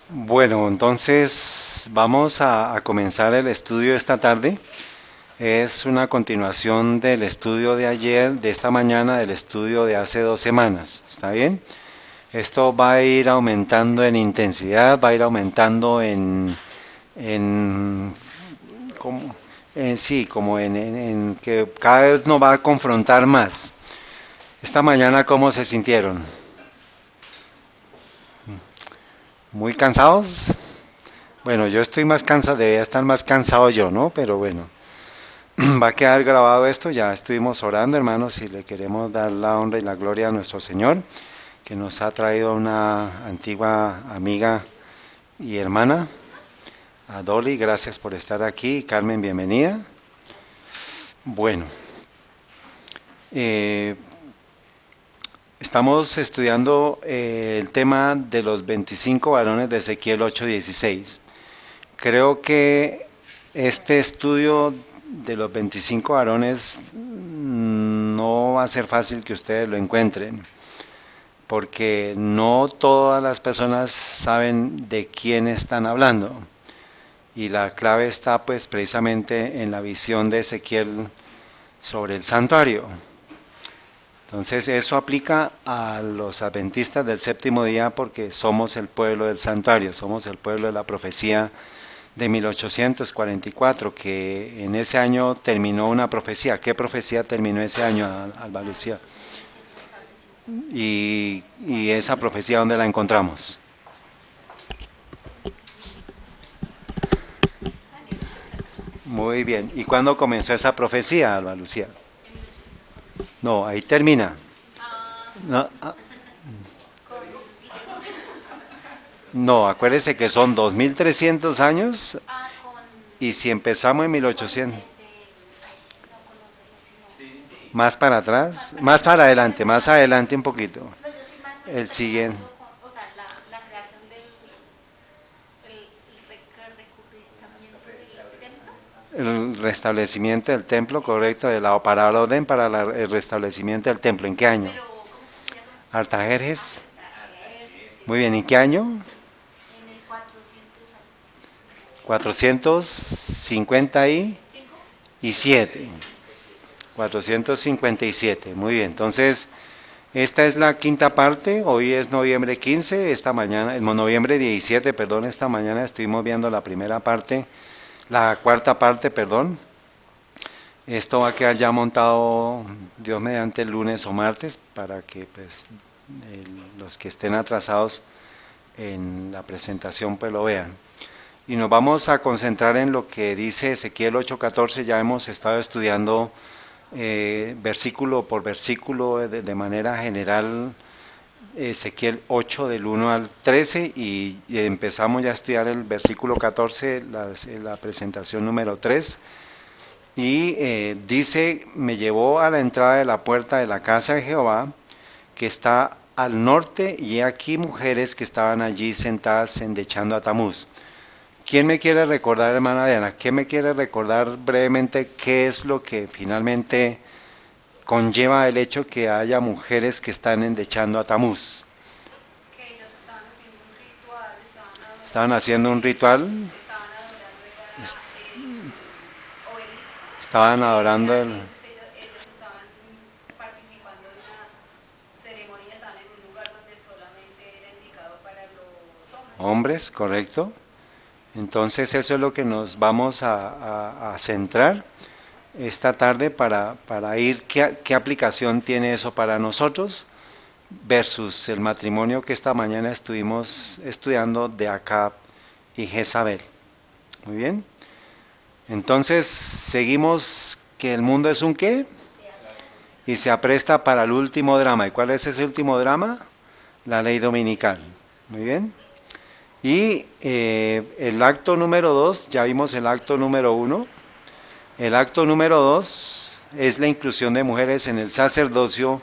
Bueno, entonces vamos a comenzar el estudio esta tarde. Es una continuación del estudio de ayer, de esta mañana, del estudio de hace 2 semanas. ¿Está bien? Esto va a ir aumentando en intensidad, va a ir aumentando en, como, sí, como en que cada vez nos va a confrontar más. Esta mañana, ¿cómo se sintieron? ¿Muy cansados? Bueno, yo estoy más cansado, debería estar más cansado yo, ¿no? Pero bueno, va a quedar grabado esto, ya estuvimos orando, hermanos, y le queremos dar la honra y la gloria a nuestro Señor, que nos ha traído una antigua amiga y hermana, a Dolly, gracias por estar aquí. Carmen, bienvenida. Bueno, eh, estamos estudiando el tema de los 25 varones de Ezequiel 8:16. Creo que este estudio de los 25 varones no va a ser fácil que ustedes lo encuentren, porque no todas las personas saben de quién están hablando. Y la clave está pues precisamente en la visión de Ezequiel sobre el santuario. Entonces eso aplica a los adventistas del séptimo día porque somos el pueblo del santuario, somos el pueblo de la profecía de 1844, que en ese año terminó una profecía. ¿Qué profecía terminó ese año, Alba Lucía? Y esa profecía, ¿dónde la encontramos? Muy bien. ¿Y cuándo comenzó esa profecía, Alba Lucía? No, ahí termina. No, no, acuérdese que son 2300 años y si empezamos en 1800, más para atrás, más adelante un poquito. El siguiente. El restablecimiento del templo, correcto, de la palabra orden para el restablecimiento del templo. ¿En qué año? Artajerjes. Muy bien, ¿en qué año? 457. 457, muy bien. Entonces, esta es la quinta parte, hoy es noviembre 15, esta mañana, noviembre 17, perdón, esta mañana estuvimos viendo la primera parte, la cuarta parte, perdón. Esto va a quedar ya montado, Dios mediante, el lunes o martes, para que pues los que estén atrasados en la presentación pues lo vean. Y nos vamos a concentrar en lo que dice Ezequiel 8:14, ya hemos estado estudiando versículo por versículo de manera general Ezequiel 8 del 1 al 13 y empezamos ya a estudiar el versículo 14, la presentación número 3. Y dice, me llevó a la entrada de la puerta de la casa de Jehová, que está al norte, y he aquí mujeres que estaban allí sentadas endechando a Tamuz. ¿Quién me quiere recordar, hermana Diana? ¿Quién me quiere recordar brevemente qué es lo que finalmente conlleva el hecho que haya mujeres que están endechando a Tamuz? Estaban haciendo un ritual, estaban adorando el... Hombres, correcto. Entonces eso es lo que nos vamos a centrar esta tarde para ir, qué aplicación tiene eso para nosotros versus el matrimonio que esta mañana estuvimos estudiando de Acab y Jezabel. Muy bien. Entonces seguimos que el mundo es un qué y se apresta para el último drama. ¿Y cuál es ese último drama? La ley dominical. Muy bien. Y el acto número 2, ya vimos el acto número 1. El acto número 2 es la inclusión de mujeres en el sacerdocio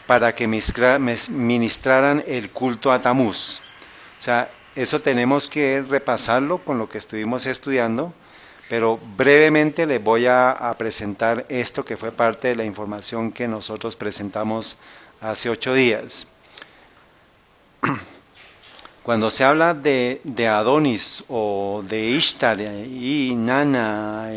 para que ministraran el culto a Tamuz. O sea, eso tenemos que repasarlo con lo que estuvimos estudiando, pero brevemente les voy a presentar esto que fue parte de la información que nosotros presentamos hace 8 días. Cuando se habla de Adonis o de Ishtar, Inanna,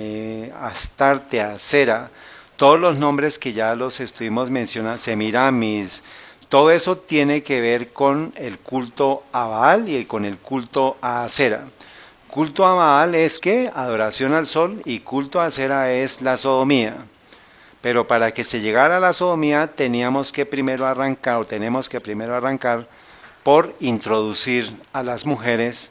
Astarte, Acera, todos los nombres que ya los estuvimos mencionando, Semiramis, todo eso tiene que ver con el culto a Baal y con el culto a Acera. Culto a Baal es que adoración al sol y culto a Acera es la sodomía. Pero para que se llegara a la sodomía teníamos que primero arrancar, o tenemos que primero arrancar por introducir a las mujeres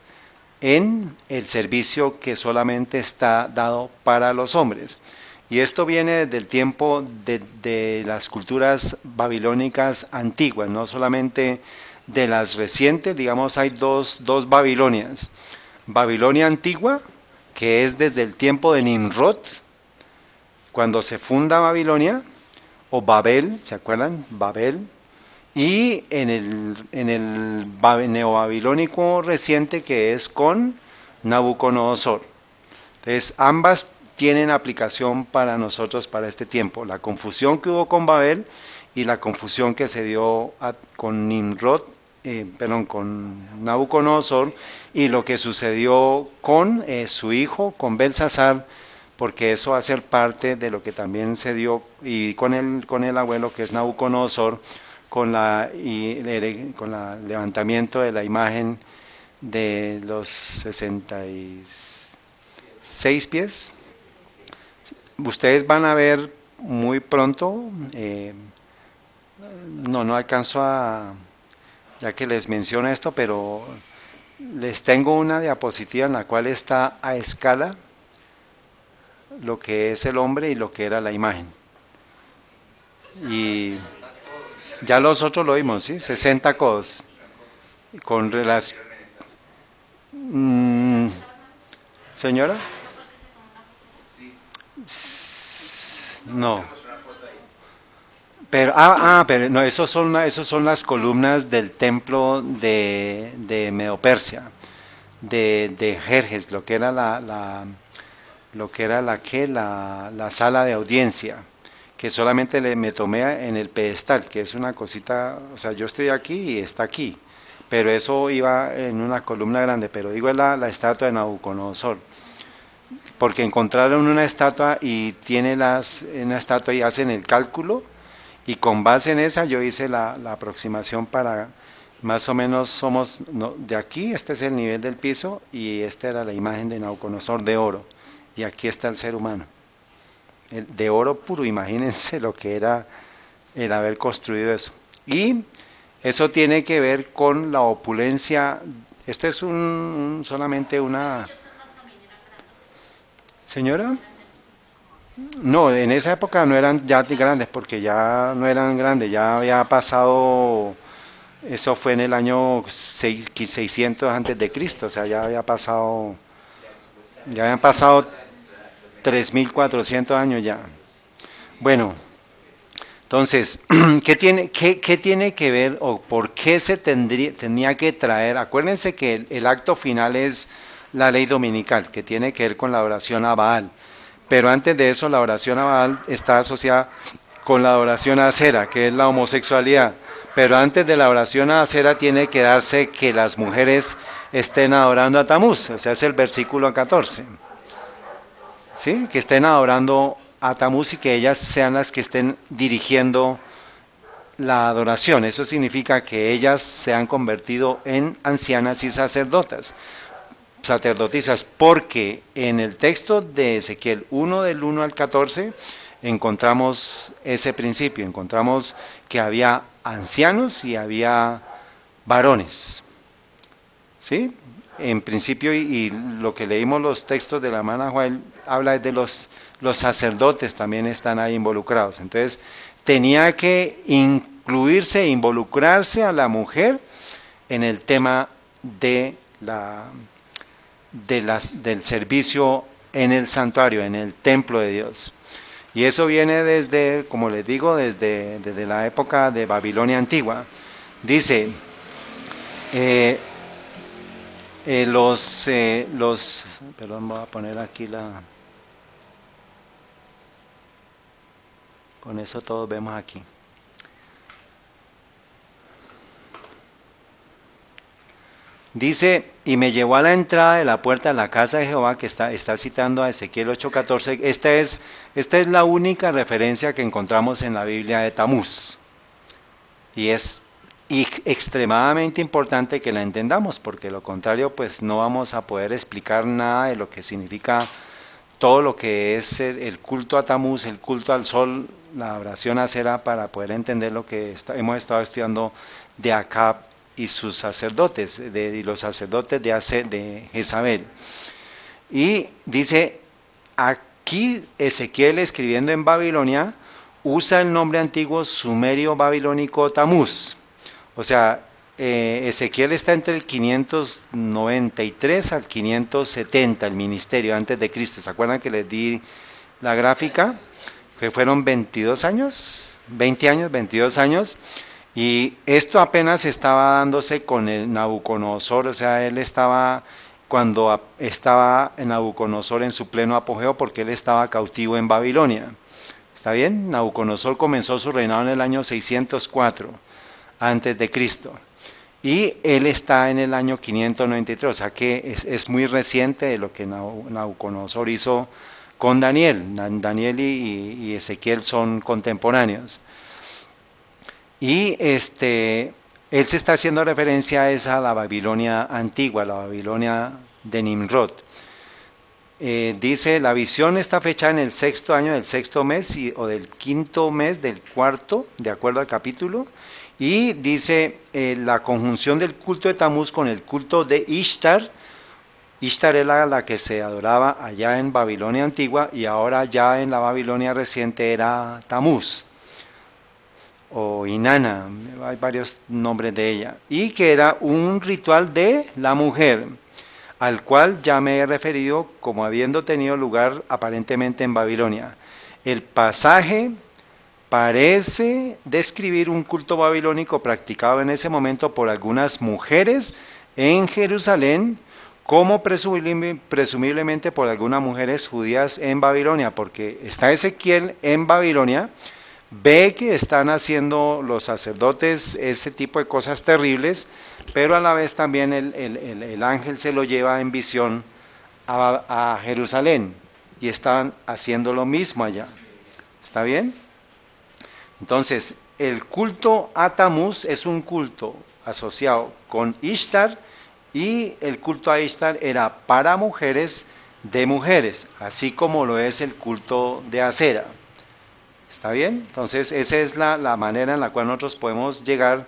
en el servicio que solamente está dado para los hombres. Y esto viene del tiempo de las culturas babilónicas antiguas, no solamente de las recientes, digamos hay dos Babilonias. Babilonia antigua, que es desde el tiempo de Nimrod, cuando se funda Babilonia, o Babel, ¿se acuerdan? Babel, y en el neobabilónico reciente que es con Nabucodonosor. Entonces, ambas tienen aplicación para nosotros para este tiempo. La confusión que hubo con Babel y la confusión que se dio con Nimrod, con Nabucodonosor, y lo que sucedió con su hijo, con Belsasar, porque eso va a ser parte de lo que también se dio y con el abuelo que es Nabucodonosor, con con el levantamiento de la imagen de los 66 pies. Ustedes van a ver muy pronto, no alcanzo ya que les menciono esto, pero les tengo una diapositiva en la cual está a escala lo que es el hombre y lo que era la imagen. Y ya los otros lo vimos, ¿sí? 60 codos. Con relación... ¿Señora? No. Pero no, esos son las columnas del templo de Medopersia, de Jerjes, lo que era la sala de audiencia, que solamente me tomé en el pedestal, que es una cosita, o sea, yo estoy aquí y está aquí, pero eso iba en una columna grande, pero digo es la estatua de Nabucodonosor, porque encontraron una estatua y una estatua y hacen el cálculo, y con base en esa yo hice la aproximación para más o menos somos de aquí, este es el nivel del piso y esta era la imagen de Nabucodonosor de oro. Y aquí está el ser humano, de oro puro, imagínense lo que era el haber construido eso. Y eso tiene que ver con la opulencia, esto es solamente una... Señora, no, en esa época no eran ya grandes, porque ya no eran grandes, ya había pasado, eso fue en el año 600 antes de Cristo, o sea, ya habían pasado 3400 años ya. Bueno, entonces, ¿qué tiene que ver o por qué tenía que traer? Acuérdense que el acto final es la ley dominical, que tiene que ver con la oración a Baal. Pero antes de eso, la oración a Baal está asociada con la oración a Acera, que es la homosexualidad. Pero antes de la oración a Acera tiene que darse que las mujeres estén adorando a Tamuz, o sea, es el versículo 14. ¿Sí? Que estén adorando a Tamuz y que ellas sean las que estén dirigiendo la adoración. Eso significa que ellas se han convertido en ancianas y sacerdotisas, porque en el texto de Ezequiel 1 del 1 al 14 encontramos ese principio, encontramos que había ancianos y había varones. ¿Sí? En principio, y lo que leímos los textos de la hermana Joel, habla de los sacerdotes también están ahí involucrados. Entonces, tenía que incluirse e involucrarse a la mujer en el tema del servicio en el santuario, en el templo de Dios. Y eso viene desde, como les digo, desde la época de Babilonia antigua. Dice, perdón, voy a poner aquí con eso todos vemos aquí. Dice, y me llevó a la entrada de la puerta de la casa de Jehová, que está citando a Ezequiel 8:14. Esta es la única referencia que encontramos en la Biblia de Tamuz. Y es extremadamente importante que la entendamos, porque de lo contrario, pues no vamos a poder explicar nada de lo que significa todo lo que es el culto a Tamuz, el culto al sol, la oración a Asera, para poder entender lo que hemos estado estudiando de Acab y sus sacerdotes, y los sacerdotes de Jezabel. Y dice, aquí Ezequiel, escribiendo en Babilonia, usa el nombre antiguo sumerio babilónico Tamuz. O sea, Ezequiel está entre el 593 al 570, el ministerio antes de Cristo. ¿Se acuerdan que les di la gráfica? Que fueron 22 años, 20 años, 22 años. Y esto apenas estaba dándose con el Nabucodonosor, o sea, él estaba cuando estaba en Nabucodonosor en su pleno apogeo, porque él estaba cautivo en Babilonia. ¿Está bien? Nabucodonosor comenzó su reinado en el año 604 antes de Cristo. Y él está en el año 593, o sea que es muy reciente de lo que Nabucodonosor hizo con Daniel. Daniel y Ezequiel son contemporáneos. Y él se está haciendo referencia a esa, la Babilonia antigua, la Babilonia de Nimrod. Dice, la visión está fechada en el 6º año del 6º mes o del 5º mes del 4º, de acuerdo al capítulo. Y dice la conjunción del culto de Tamuz con el culto de Ishtar. Ishtar era la que se adoraba allá en Babilonia antigua, y ahora ya en la Babilonia reciente era Tamuz o Inanna, hay varios nombres de ella, y que era un ritual de la mujer, al cual ya me he referido como habiendo tenido lugar aparentemente en Babilonia. El pasaje parece describir un culto babilónico practicado en ese momento por algunas mujeres en Jerusalén, como presumiblemente por algunas mujeres judías en Babilonia, porque está Ezequiel en Babilonia, ve que están haciendo los sacerdotes ese tipo de cosas terribles, pero a la vez también el ángel se lo lleva en visión a Jerusalén, y están haciendo lo mismo allá. ¿Está bien? Entonces, el culto a Tamuz es un culto asociado con Ishtar, y el culto a Ishtar era para mujeres de mujeres, así como lo es el culto de Asera. ¿Está bien? Entonces, esa es la manera en la cual nosotros podemos llegar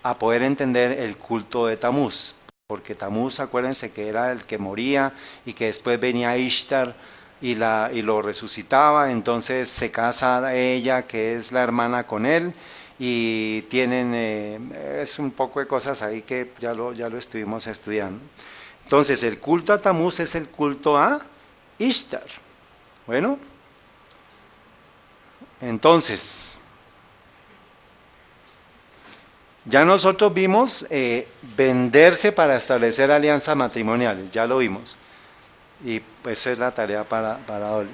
a poder entender el culto de Tamuz. Porque Tamuz, acuérdense que era el que moría, y que después venía Ishtar y lo resucitaba. Entonces se casa ella, que es la hermana, con él, y tienen, es un poco de cosas ahí que ya lo estuvimos estudiando. Entonces, el culto a Tamuz es el culto a Ishtar. Bueno, entonces, ya nosotros vimos venderse para establecer alianzas matrimoniales, ya lo vimos. Y pues eso es la tarea para hoy.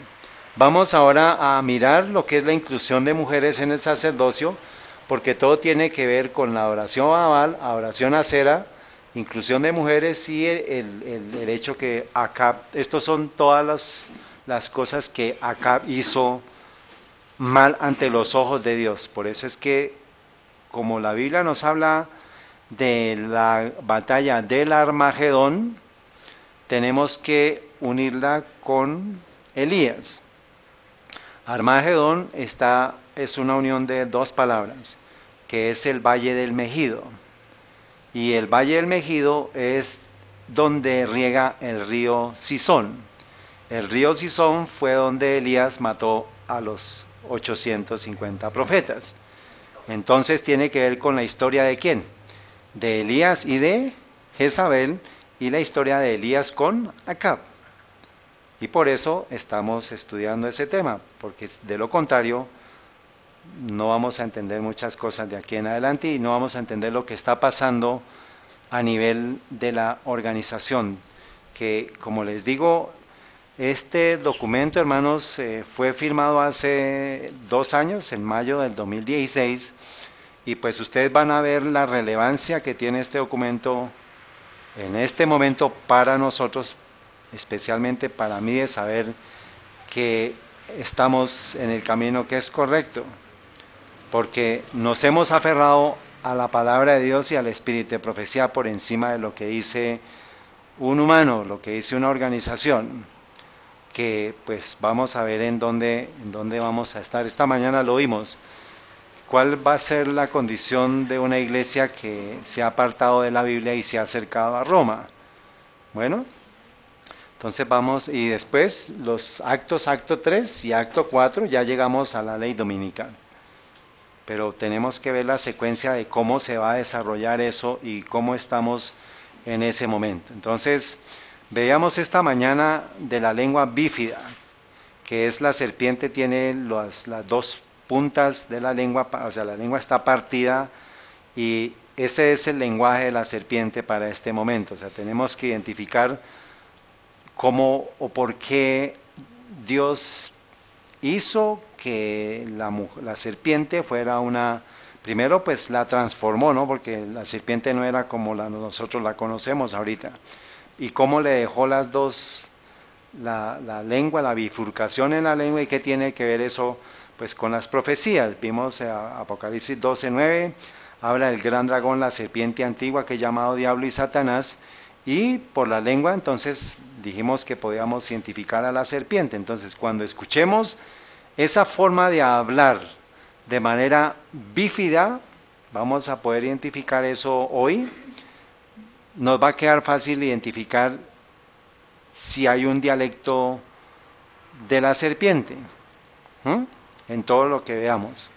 Vamos ahora a mirar lo que es la inclusión de mujeres en el sacerdocio, porque todo tiene que ver con la adoración a Baal, adoración a Asera, inclusión de mujeres, y el hecho que Acab, estos son todas las cosas que Acab hizo mal ante los ojos de Dios. Por eso es que, como la Biblia nos habla de la batalla del Armagedón, tenemos que unirla con Elías. Armagedón es una unión de dos palabras, que es el Valle del Megido. Y el Valle del Megido es donde riega el río Cisón. El río Cisón fue donde Elías mató a los 850 profetas. Entonces tiene que ver con la historia de ¿quién? De Elías y de Jezabel, y la historia de Elías con Acab. Y por eso estamos estudiando ese tema, porque de lo contrario no vamos a entender muchas cosas de aquí en adelante, y no vamos a entender lo que está pasando a nivel de la organización, que, como les digo, este documento, hermanos, fue firmado hace 2 años, en mayo del 2016, y pues ustedes van a ver la relevancia que tiene este documento en este momento para nosotros, especialmente para mí, de saber que estamos en el camino que es correcto, porque nos hemos aferrado a la palabra de Dios y al espíritu de profecía por encima de lo que dice un humano, lo que dice una organización, que pues vamos a ver en dónde vamos a estar. Esta mañana lo vimos. ¿Cuál va a ser la condición de una iglesia que se ha apartado de la Biblia y se ha acercado a Roma? Bueno, entonces vamos, y después los actos, acto 3 y acto 4, ya llegamos a la ley dominical. Pero tenemos que ver la secuencia de cómo se va a desarrollar eso y cómo estamos en ese momento. Entonces, veíamos esta mañana de la lengua bífida, que es la serpiente, tiene las dos puntas de la lengua, o sea, la lengua está partida, y ese es el lenguaje de la serpiente para este momento. O sea, tenemos que identificar cómo o por qué Dios hizo que la serpiente fuera una, primero pues la transformó, ¿no? Porque la serpiente no era como nosotros la conocemos ahorita. Y cómo le dejó las dos, la lengua, la bifurcación en la lengua, y qué tiene que ver eso pues con las profecías. Vimos Apocalipsis 12:9, habla del gran dragón, la serpiente antigua, que es llamado Diablo y Satanás, y por la lengua entonces dijimos que podíamos identificar a la serpiente. Entonces cuando escuchemos esa forma de hablar de manera bífida, vamos a poder identificar eso hoy. Nos va a quedar fácil identificar si hay un dialecto de la serpiente, en todo lo que veamos.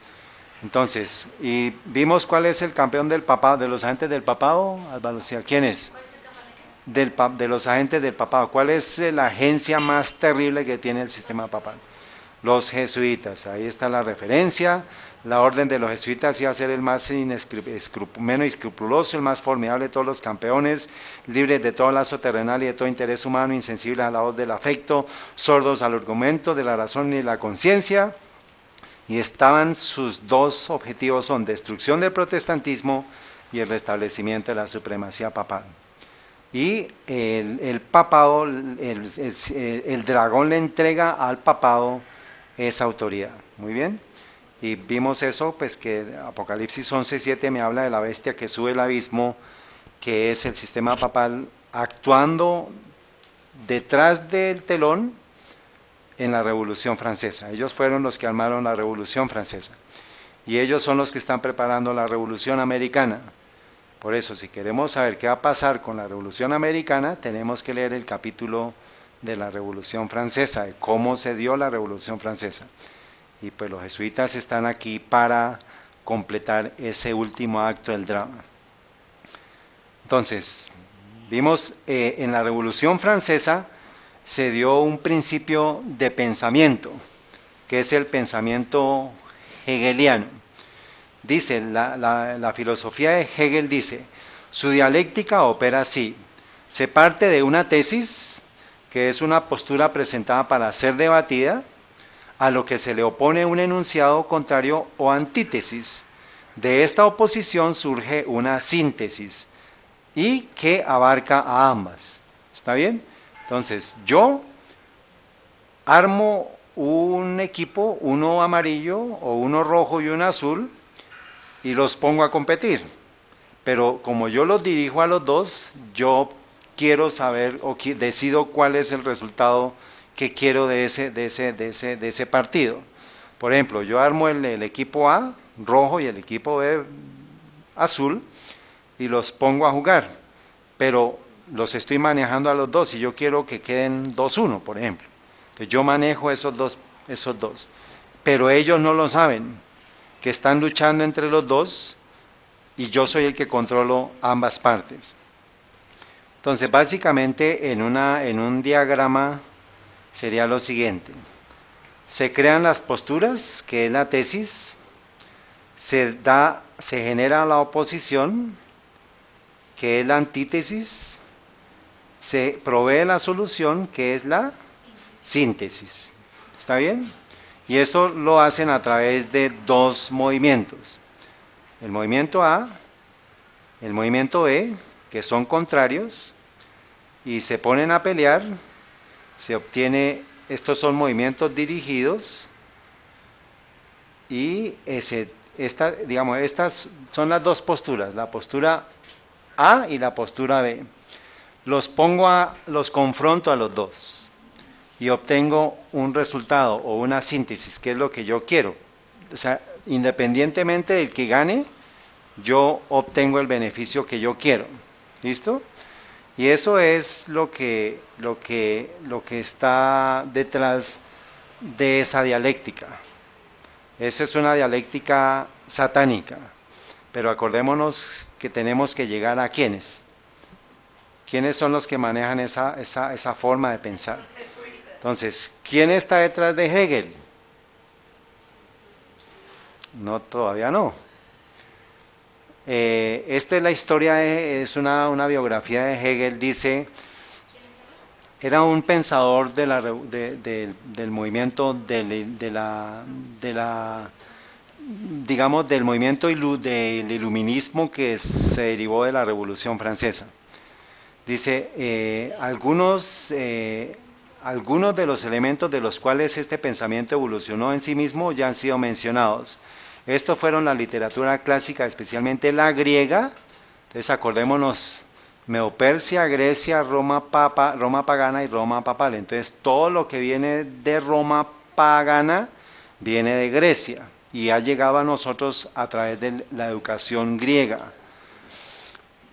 Entonces, y vimos cuál es el campeón del papado, de los agentes del papado. Álvaro, ¿quién es? De los agentes del papado. ¿Cuál es la agencia más terrible que tiene el sistema papal? Los jesuitas. Ahí está la referencia. La orden de los jesuitas iba a ser el más menos escrupuloso, el más formidable de todos los campeones, libres de todo lazo terrenal y de todo interés humano, insensibles a la voz del afecto, sordos al argumento de la razón y de la conciencia. Y sus dos objetivos son destrucción del protestantismo y el restablecimiento de la supremacía papal. Y el papado, el dragón le entrega al papado esa autoridad. Muy bien. Y vimos eso, pues que Apocalipsis 11:7 me habla de la bestia que sube el abismo, que es el sistema papal actuando detrás del telón en la Revolución Francesa. Ellos fueron los que armaron la Revolución Francesa. Y ellos son los que están preparando la Revolución Americana. Por eso, si queremos saber qué va a pasar con la Revolución Americana, tenemos que leer el capítulo de la Revolución Francesa, de cómo se dio la Revolución Francesa. Y pues los jesuitas están aquí para completar ese último acto del drama. Entonces, vimos en la Revolución Francesa se dio un principio de pensamiento, que es el pensamiento hegeliano. Dice, la filosofía de Hegel dice, su dialéctica opera así: se parte de una tesis, que es una postura presentada para ser debatida, a lo que se le opone un enunciado contrario o antítesis. De esta oposición surge una síntesis, y que abarca a ambas. ¿Está bien? Entonces, yo armo un equipo, uno amarillo o uno rojo y uno azul, y los pongo a competir. Pero como yo los dirijo a los dos, yo quiero saber o decido cuál es el resultado que quiero de ese partido. Por ejemplo, yo armo el equipo A, rojo, y el equipo B, azul, y los pongo a jugar. Pero los estoy manejando a los dos y yo quiero que queden 2-1, por ejemplo. Entonces yo manejo esos dos. Pero ellos no lo saben, que están luchando entre los dos y yo soy el que controlo ambas partes. Entonces, básicamente en un diagrama sería lo siguiente: se crean las posturas, que es la tesis, se genera la oposición, que es la antítesis, se provee la solución, que es la síntesis. ¿Está bien? Y eso lo hacen a través de dos movimientos: el movimiento A, el movimiento B, que son contrarios y se ponen a pelear, se obtiene, estos son movimientos dirigidos y estas son las dos posturas, la postura A y la postura B. Los confronto a los dos y obtengo un resultado o una síntesis, que es lo que yo quiero. O sea, independientemente del que gane, yo obtengo el beneficio que yo quiero. ¿Listo? Y eso es lo que está detrás de esa dialéctica. Esa es una dialéctica satánica. Pero acordémonos que tenemos que llegar a ¿quiénes? ¿Quiénes son los que manejan esa forma de pensar? Entonces, ¿quién está detrás de Hegel? No, todavía no. Esta es la historia, es una biografía de Hegel. Dice, era un pensador del movimiento digamos, del movimiento del iluminismo que se derivó de la Revolución Francesa. Dice, algunos de los elementos de los cuales este pensamiento evolucionó en sí mismo ya han sido mencionados. Estos fueron la literatura clásica, especialmente la griega. Entonces acordémonos, Meopersia, Grecia, Roma pagana y Roma papal. Entonces todo lo que viene de Roma pagana viene de Grecia y ha llegado a nosotros a través de la educación griega.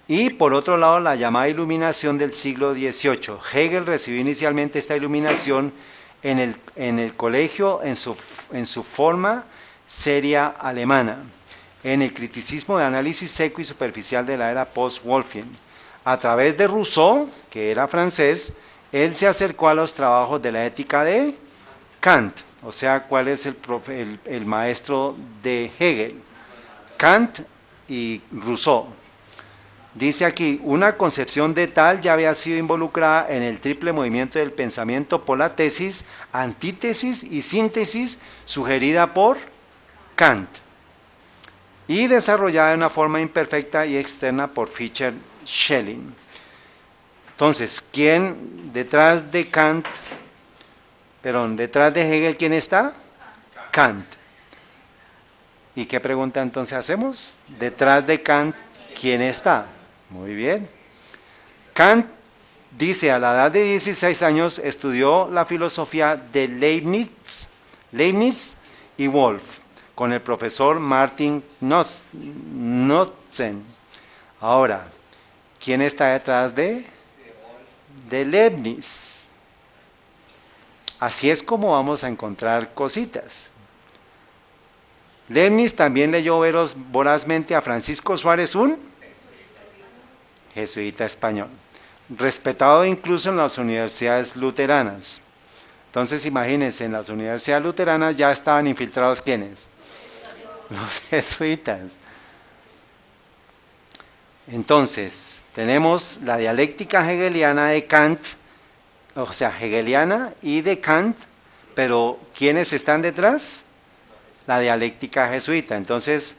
Y por otro lado, la llamada iluminación del siglo XVIII. Hegel recibió inicialmente esta iluminación en el colegio en su forma seria alemana, en el criticismo de análisis seco y superficial de la era post-Wolffian. A través de Rousseau, que era francés, él se acercó a los trabajos de la ética de Kant. O sea, ¿cuál es el maestro de Hegel? Kant y Rousseau. Dice aquí, una concepción de tal ya había sido involucrada en el triple movimiento del pensamiento por la tesis, antítesis y síntesis sugerida por Kant y desarrollada de una forma imperfecta y externa por Fischer-Schelling. Entonces, detrás de Hegel, ¿quién está? Kant. ¿Y qué pregunta entonces hacemos? Detrás de Kant, ¿quién está? Muy bien. Kant dice, a la edad de 16 años estudió la filosofía de Leibniz y Wolff con el profesor Martin Notzen. Ahora, ¿quién está detrás de Leibniz? Así es como vamos a encontrar cositas. Leibniz también leyó vorazmente a Francisco Suárez, un jesuita español, respetado incluso en las universidades luteranas. Entonces imagínense, en las universidades luteranas ya estaban infiltrados ¿quiénes? Los jesuitas. Entonces, tenemos la dialéctica hegeliana de Kant, o sea, hegeliana y de Kant, pero ¿quiénes están detrás? La dialéctica jesuita. Entonces,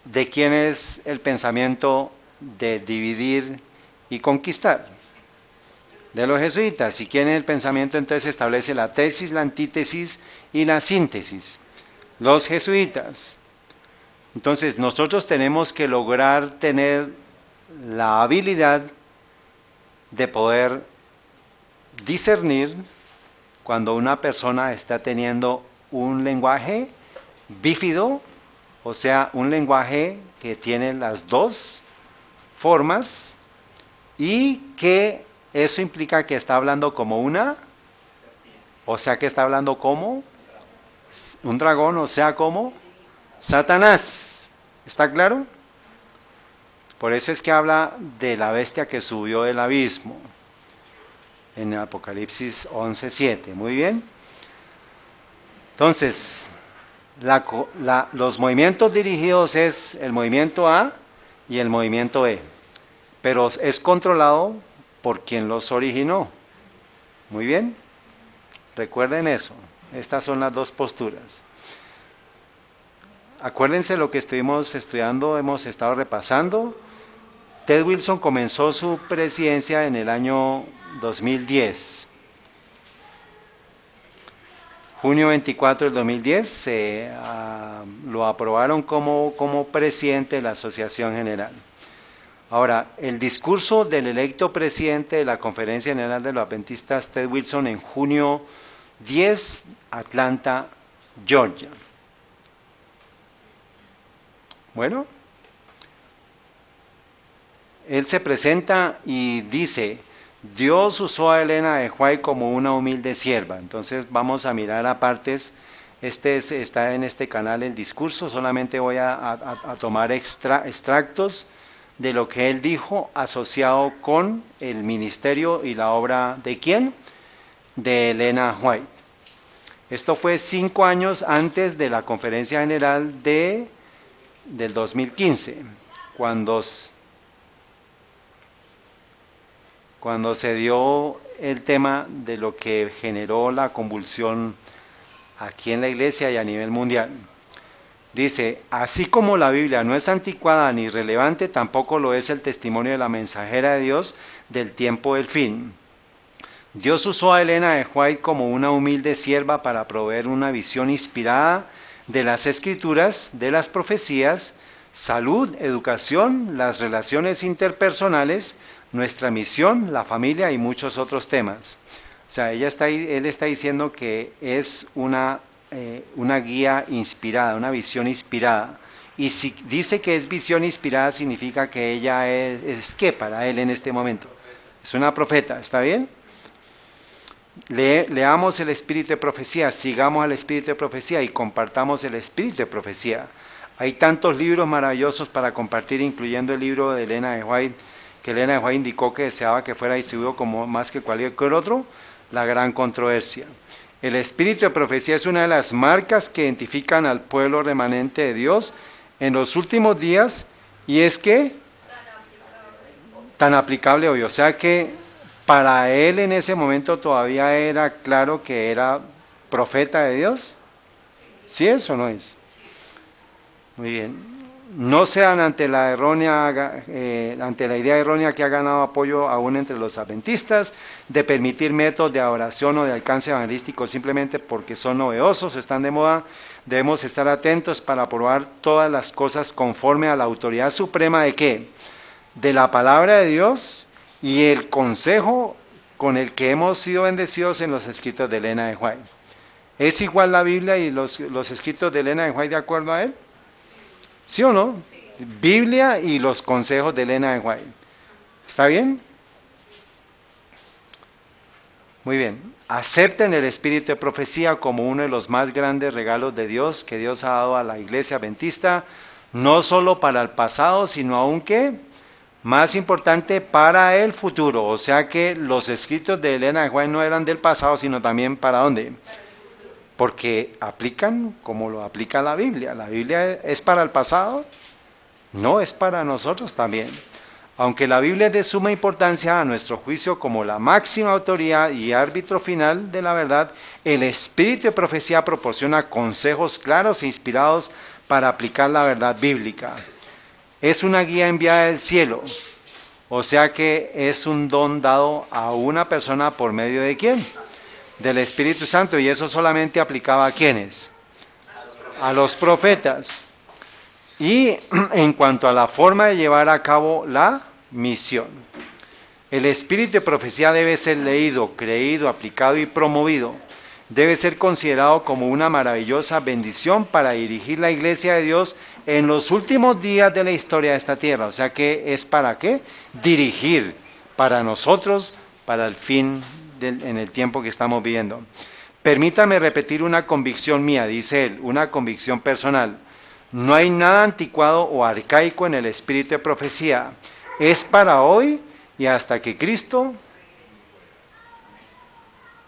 ¿de quién es el pensamiento de dividir y conquistar? De los jesuitas. ¿Y quién es el pensamiento? Entonces establece la tesis, la antítesis y la síntesis. Los jesuitas. Entonces nosotros tenemos que lograr tener la habilidad de poder discernir cuando una persona está teniendo un lenguaje bífido, o sea, un lenguaje que tiene las dos formas y que eso implica que está hablando como o sea que está hablando como un dragón, o sea como Satanás. ¿Está claro? Por eso es que habla de la bestia que subió del abismo en el Apocalipsis 11:7. Muy bien. Entonces, los movimientos dirigidos es el movimiento A y el movimiento E, pero es controlado por quien los originó. Muy bien. Recuerden eso. Estas son las dos posturas. Acuérdense lo que estuvimos estudiando, hemos estado repasando. Ted Wilson comenzó su presidencia en el año 2010. Junio 24 del 2010 lo aprobaron como presidente de la Asociación General. Ahora, el discurso del electo presidente de la Conferencia General de los Adventistas, Ted Wilson, en junio 10, Atlanta, Georgia. Bueno, él se presenta y dice: Dios usó a Elena de White como una humilde sierva. Entonces vamos a mirar a partes. Está en este canal el discurso. Solamente voy a tomar extractos de lo que él dijo asociado con el ministerio y la obra ¿de quién? De Elena White. Esto fue 5 años antes de la Conferencia General del 2015, cuando se dio el tema de lo que generó la convulsión aquí en la iglesia y a nivel mundial. Dice: así como la Biblia no es anticuada ni irrelevante, tampoco lo es el testimonio de la mensajera de Dios del tiempo del fin. Dios usó a Elena de White como una humilde sierva para proveer una visión inspirada de las Escrituras, de las profecías, salud, educación, las relaciones interpersonales, nuestra misión, la familia y muchos otros temas. O sea, él está diciendo que es una guía inspirada, una visión inspirada. Y si dice que es visión inspirada, significa que ella es ¿qué para él en este momento? Es una profeta, ¿está bien? Leamos el espíritu de profecía, sigamos al espíritu de profecía y compartamos el espíritu de profecía. Hay tantos libros maravillosos para compartir, incluyendo el libro de Elena de White, que Elena de White indicó que deseaba que fuera distribuido como más que cualquier otro, la gran controversia. El espíritu de profecía es una de las marcas que identifican al pueblo remanente de Dios en los últimos días, y es que tan aplicable hoy. O sea que para él en ese momento todavía era claro que era profeta de Dios. ¿Sí es o no es? Muy bien. No sean ante la idea errónea que ha ganado apoyo aún entre los adventistas de permitir métodos de adoración o de alcance evangelístico simplemente porque son novedosos, están de moda. Debemos estar atentos para probar todas las cosas conforme a la autoridad suprema de ¿qué? De la palabra de Dios y el consejo con el que hemos sido bendecidos en los escritos de Elena de White. ¿Es igual la Biblia y los escritos de Elena de White de acuerdo a él? ¿Sí o no? Sí. Biblia y los consejos de Elena de White. ¿Está bien? Muy bien. Acepten el espíritu de profecía como uno de los más grandes regalos de Dios que Dios ha dado a la iglesia adventista, no solo para el pasado, sino aún que más importante para el futuro. O sea que los escritos de Elena de White no eran del pasado, sino también para ¿dónde? Porque aplican como lo aplica la Biblia. ¿La Biblia es para el pasado? No, es para nosotros también. Aunque la Biblia es de suma importancia a nuestro juicio como la máxima autoridad y árbitro final de la verdad, el espíritu de profecía proporciona consejos claros e inspirados para aplicar la verdad bíblica. Es una guía enviada del cielo, o sea que es un don dado a una persona por medio de ¿quién? Del Espíritu Santo, y eso solamente aplicaba a ¿quiénes? A los profetas. Y en cuanto a la forma de llevar a cabo la misión, el espíritu de profecía debe ser leído, creído, aplicado y promovido. Debe ser considerado como una maravillosa bendición para dirigir la iglesia de Dios en los últimos días de la historia de esta tierra. O sea que es para ¿qué? Dirigir para nosotros, para el fin en el tiempo que estamos viviendo. Permítame repetir una convicción mía, dice él, una convicción personal. No hay nada anticuado o arcaico en el espíritu de profecía. Es para hoy y hasta que Cristo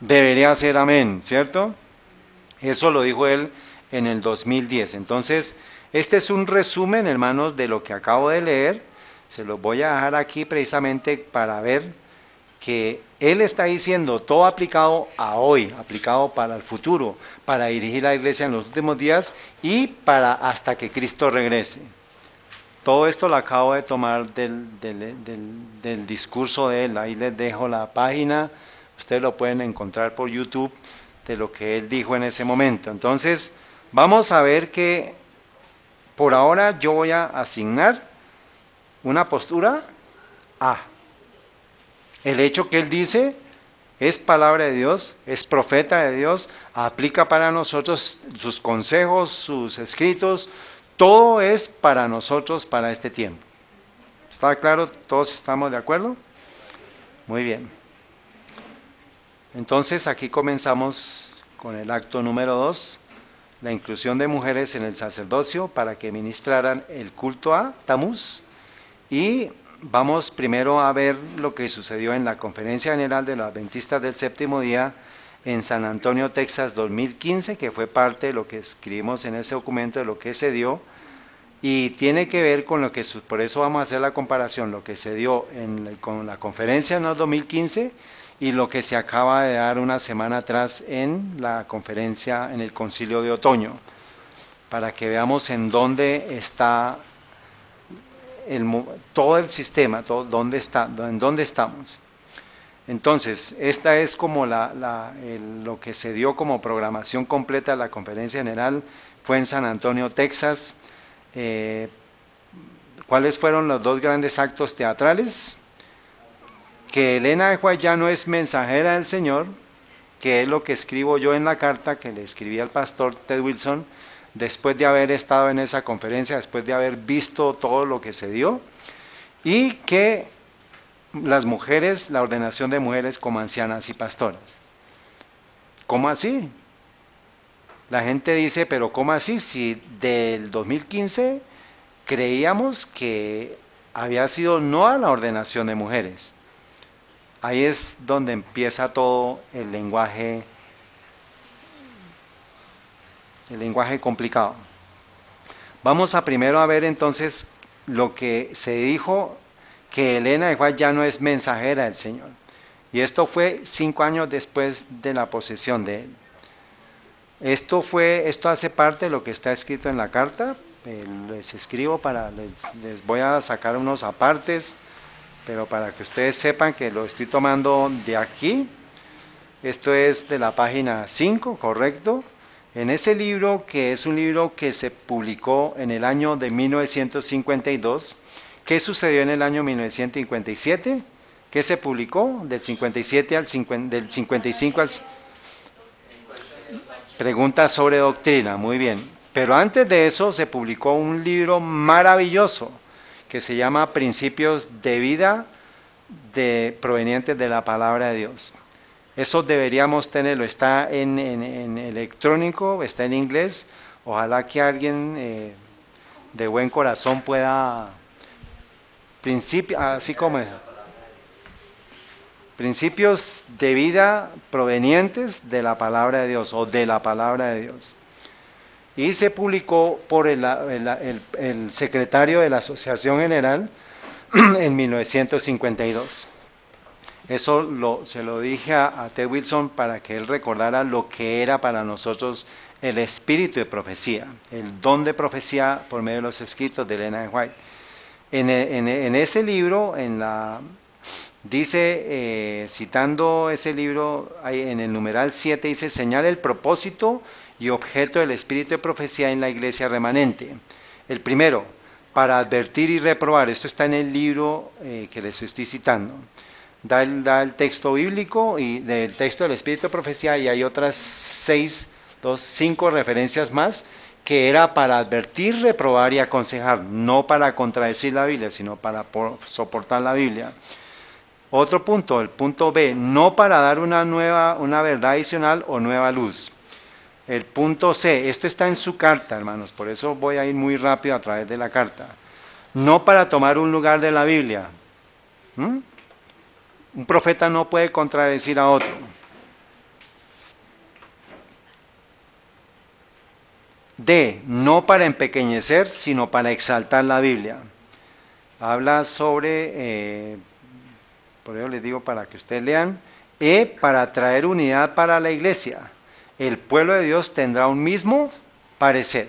debería ser amén, ¿cierto? Eso lo dijo él en el 2010. Entonces, este es un resumen, hermanos, de lo que acabo de leer. Se los voy a dejar aquí precisamente para ver que él está diciendo todo aplicado a hoy, aplicado para el futuro, para dirigir la iglesia en los últimos días y para hasta que Cristo regrese. Todo esto lo acabo de tomar del discurso de él. Ahí les dejo la página, ustedes lo pueden encontrar por YouTube, de lo que él dijo en ese momento. Entonces, vamos a ver que por ahora yo voy a asignar una postura A. El hecho que él dice es palabra de Dios, es profeta de Dios, aplica para nosotros sus consejos, sus escritos, todo es para nosotros para este tiempo. ¿Está claro? ¿Todos estamos de acuerdo? Muy bien. Entonces aquí comenzamos con el acto número 2, la inclusión de mujeres en el sacerdocio para que ministraran el culto a Tamuz. Y vamos primero a ver lo que sucedió en la Conferencia General de los Adventistas del Séptimo Día en San Antonio, Texas, 2015, que fue parte de lo que escribimos en ese documento, de lo que se dio, y tiene que ver con lo que, por eso vamos a hacer la comparación, lo que se dio con la conferencia en el 2015 y lo que se acaba de dar una semana atrás en la conferencia, en el concilio de otoño, para que veamos en dónde está todo el sistema, en dónde estamos. Entonces, esta es como lo que se dio como programación completa de la conferencia general, fue en San Antonio, Texas. ¿Cuáles fueron los dos grandes actos teatrales? Que Elena de White ya no es mensajera del Señor, que es lo que escribo yo en la carta que le escribí al pastor Ted Wilson, después de haber estado en esa conferencia, después de haber visto todo lo que se dio, y que las mujeres, la ordenación de mujeres como ancianas y pastoras. ¿Cómo así? La gente dice, pero ¿cómo así? Si del 2015 creíamos que había sido no a la ordenación de mujeres. Ahí es donde empieza todo el lenguaje complicado. Vamos a primero a ver entonces lo que se dijo, que Elena de White ya no es mensajera del Señor. Y esto fue 5 años después de la posesión de él. Esto hace parte de lo que está escrito en la carta. Les escribo les voy a sacar unos apartes, pero para que ustedes sepan que lo estoy tomando de aquí. Esto es de la página 5, correcto. En ese libro, que es un libro que se publicó en el año de 1952, ¿qué sucedió en el año 1957? ¿Qué se publicó del 57 del 55 al... Pregunta sobre doctrina, muy bien. Pero antes de eso se publicó un libro maravilloso que se llama Principios de Vida provenientes de la Palabra de Dios. Eso deberíamos tenerlo, está en electrónico, está en inglés. Ojalá que alguien de buen corazón pueda, así como es, Principios de Vida provenientes de la Palabra de Dios, o de la Palabra de Dios. Y se publicó por el secretario de la Asociación General en 1952. Eso se lo dije a Ted Wilson para que él recordara lo que era para nosotros el espíritu de profecía, el don de profecía por medio de los escritos de Elena de White. En ese libro, dice, citando ese libro, en el numeral 7 dice, señala el propósito y objeto del espíritu de profecía en la iglesia remanente. El primero, para advertir y reprobar. Esto está en el libro que les estoy citando. Da el texto bíblico y del texto del espíritu de profecía, y hay otras 5 referencias más, que era para advertir, reprobar y aconsejar, no para contradecir la Biblia, sino para soportar la Biblia. Otro punto, el punto B, no para dar una verdad adicional o nueva luz. El punto C, esto está en su carta, hermanos, por eso voy a ir muy rápido a través de la carta. No para tomar un lugar de la Biblia. Un profeta no puede contradecir a otro. D, no para empequeñecer, sino para exaltar la Biblia. Habla sobre, por eso les digo para que ustedes lean. E, para traer unidad para la iglesia. El pueblo de Dios tendrá un mismo parecer.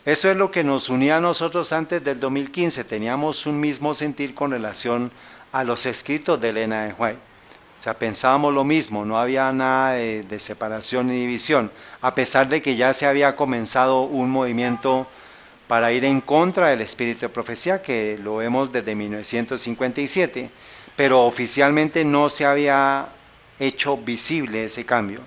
Eso es lo que nos unía a nosotros antes del 2015. Teníamos un mismo sentir con relación a los escritos de Elena de White. O sea, pensábamos lo mismo, no había nada de separación ni división, a pesar de que ya se había comenzado un movimiento para ir en contra del espíritu de profecía, que lo vemos desde 1957, pero oficialmente no se había hecho visible ese cambio.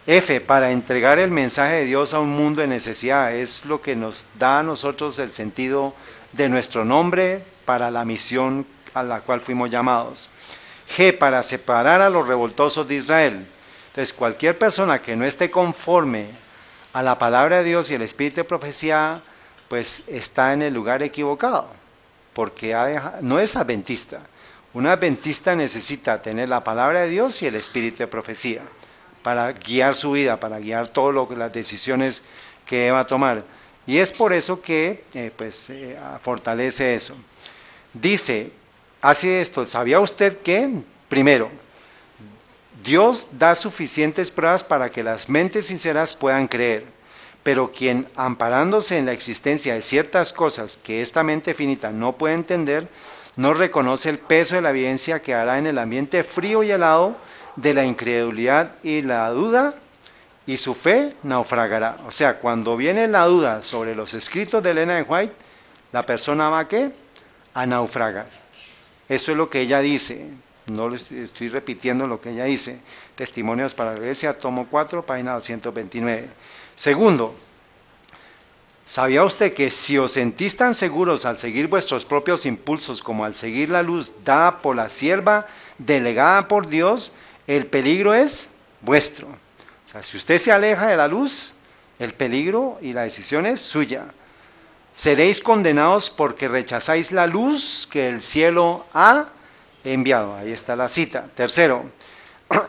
F, para entregar el mensaje de Dios a un mundo en necesidad, es lo que nos da a nosotros el sentido de nuestro nombre para la misión a la cual fuimos llamados. G, para separar a los revoltosos de Israel. Entonces, cualquier persona que no esté conforme a la palabra de Dios y el espíritu de profecía, pues está en el lugar equivocado, porque no es adventista. Un adventista necesita tener la palabra de Dios y el espíritu de profecía para guiar su vida, para guiar todas las decisiones que va a tomar. Y es por eso que fortalece eso. Dice, hace esto, ¿sabía usted que? Primero, Dios da suficientes pruebas para que las mentes sinceras puedan creer, pero quien, amparándose en la existencia de ciertas cosas que esta mente finita no puede entender, no reconoce el peso de la evidencia que hará en el ambiente frío y helado de la incredulidad y la duda, y su fe naufragará. O sea, cuando viene la duda sobre los escritos de Elena de White, la persona va a naufragar. Eso es lo que ella dice. No le estoy repitiendo lo que ella dice. Testimonios para la Iglesia, tomo 4, página 229. Segundo, ¿sabía usted que si os sentís tan seguros al seguir vuestros propios impulsos como al seguir la luz dada por la sierva delegada por Dios, el peligro es vuestro? O sea, si usted se aleja de la luz, el peligro y la decisión es suya. Seréis condenados porque rechazáis la luz que el cielo ha enviado. Ahí está la cita. Tercero,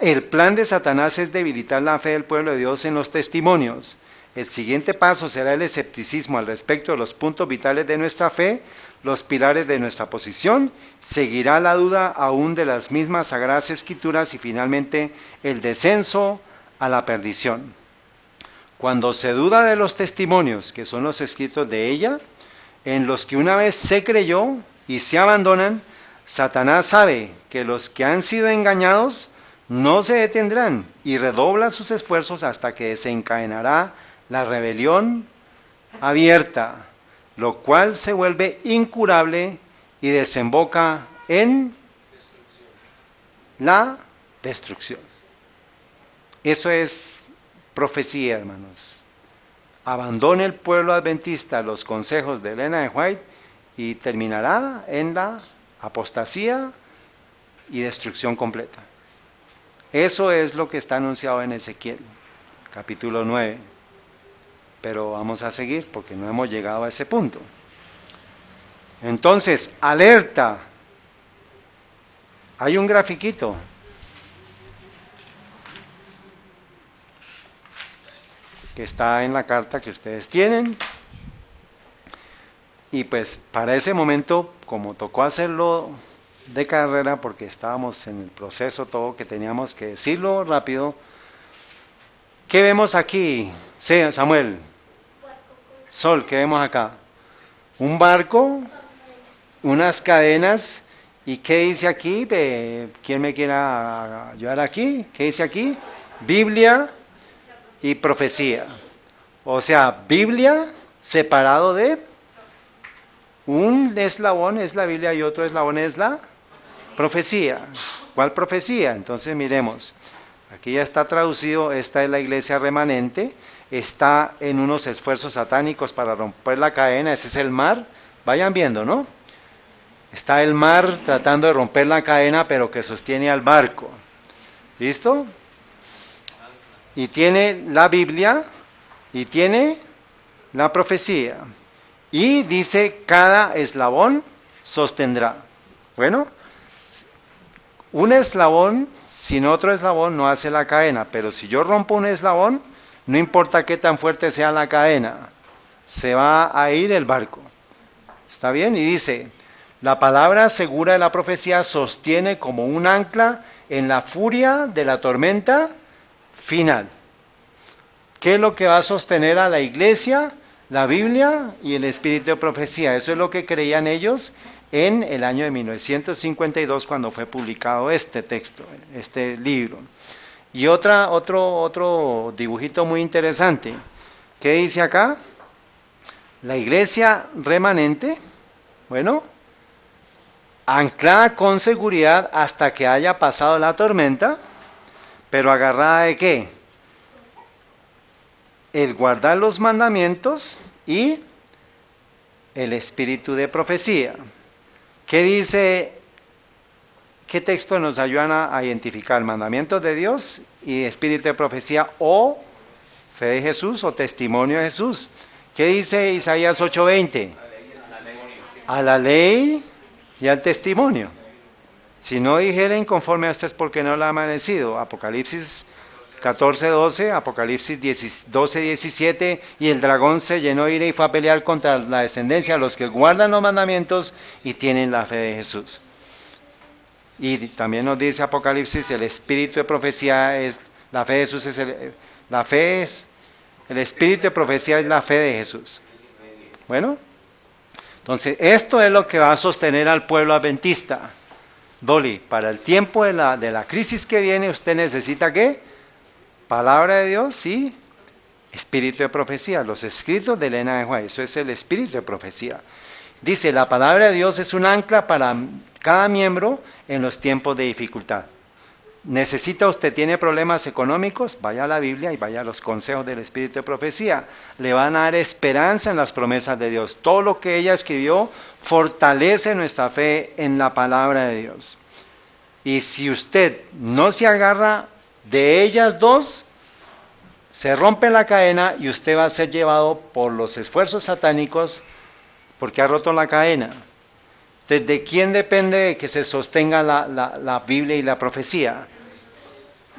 el plan de Satanás es debilitar la fe del pueblo de Dios en los testimonios. El siguiente paso será el escepticismo al respecto de los puntos vitales de nuestra fe, los pilares de nuestra posición, seguirá la duda aún de las mismas sagradas escrituras y finalmente el descenso a la perdición. Cuando se duda de los testimonios, que son los escritos de ella, en los que una vez se creyó y se abandonan, Satanás sabe que los que han sido engañados no se detendrán y redobla sus esfuerzos hasta que desencadenará la rebelión abierta, lo cual se vuelve incurable y desemboca en la destrucción. Eso es profecía, hermanos. Abandone el pueblo adventista los consejos de Elena de White y terminará en la apostasía y destrucción completa. Eso es lo que está anunciado en Ezequiel, capítulo 9. Pero vamos a seguir porque no hemos llegado a ese punto. Entonces, alerta. Hay un grafiquito. Que está en la carta que ustedes tienen. Y pues para ese momento, como tocó hacerlo de carrera, porque estábamos en el proceso todo, que teníamos que decirlo rápido. ¿Qué vemos aquí? Sí, Samuel. Sol, ¿qué vemos acá? Un barco, unas cadenas, ¿y qué dice aquí? ¿Quién me quiera ayudar aquí? ¿Qué dice aquí? Biblia y profecía. O sea, Biblia separado de un eslabón es la Biblia y otro eslabón es la profecía. ¿Cuál profecía? Entonces miremos. Aquí ya está traducido, esta es la iglesia remanente, está en unos esfuerzos satánicos para romper la cadena, ese es el mar, vayan viendo, ¿no? Está el mar tratando de romper la cadena, pero que sostiene al barco. ¿Listo? Y tiene la Biblia, y tiene la profecía. Y dice, cada eslabón sostendrá. Bueno, un eslabón sin otro eslabón no hace la cadena, pero si yo rompo un eslabón, no importa qué tan fuerte sea la cadena, se va a ir el barco. ¿Está bien? Y dice, la palabra segura de la profecía sostiene como un ancla en la furia de la tormenta final. ¿Qué es lo que va a sostener a la iglesia? la Biblia y el espíritu de profecía. Eso es lo que creían ellos en el año de 1952 cuando fue publicado este texto, este libro. Y otro dibujito muy interesante. ¿Qué dice acá? La iglesia remanente, bueno, anclada con seguridad hasta que haya pasado la tormenta, pero agarrada de ¿qué? El guardar los mandamientos y el espíritu de profecía. ¿Qué dice? ¿Qué texto nos ayudan a identificar? Mandamientos de Dios y espíritu de profecía o fe de Jesús o testimonio de Jesús. ¿Qué dice Isaías 8:20? A la ley y al testimonio. Si no dijeren conforme a esto es porque no lo ha amanecido. Apocalipsis 14:12, Apocalipsis 12:17, y el dragón se llenó de ira y fue a pelear contra la descendencia, los que guardan los mandamientos y tienen la fe de Jesús. Y también nos dice Apocalipsis, el espíritu de profecía es, la fe de Jesús es, el espíritu de profecía es la fe de Jesús. Bueno, entonces esto es lo que va a sostener al pueblo adventista. Dolly, para el tiempo de la crisis que viene, usted necesita ¿qué? Palabra de Dios y espíritu de profecía, los escritos de Elena de White, eso es el espíritu de profecía. Dice, la palabra de Dios es un ancla para cada miembro en los tiempos de dificultad. ¿Necesita usted, tiene problemas económicos? Vaya a la Biblia y vaya a los consejos del espíritu de profecía. Le van a dar esperanza en las promesas de Dios. Todo lo que ella escribió fortalece nuestra fe en la palabra de Dios. Y si usted no se agarra de ellas dos, se rompe la cadena y usted va a ser llevado por los esfuerzos satánicos porque ha roto la cadena. ¿De quién depende que se sostenga la Biblia y la profecía?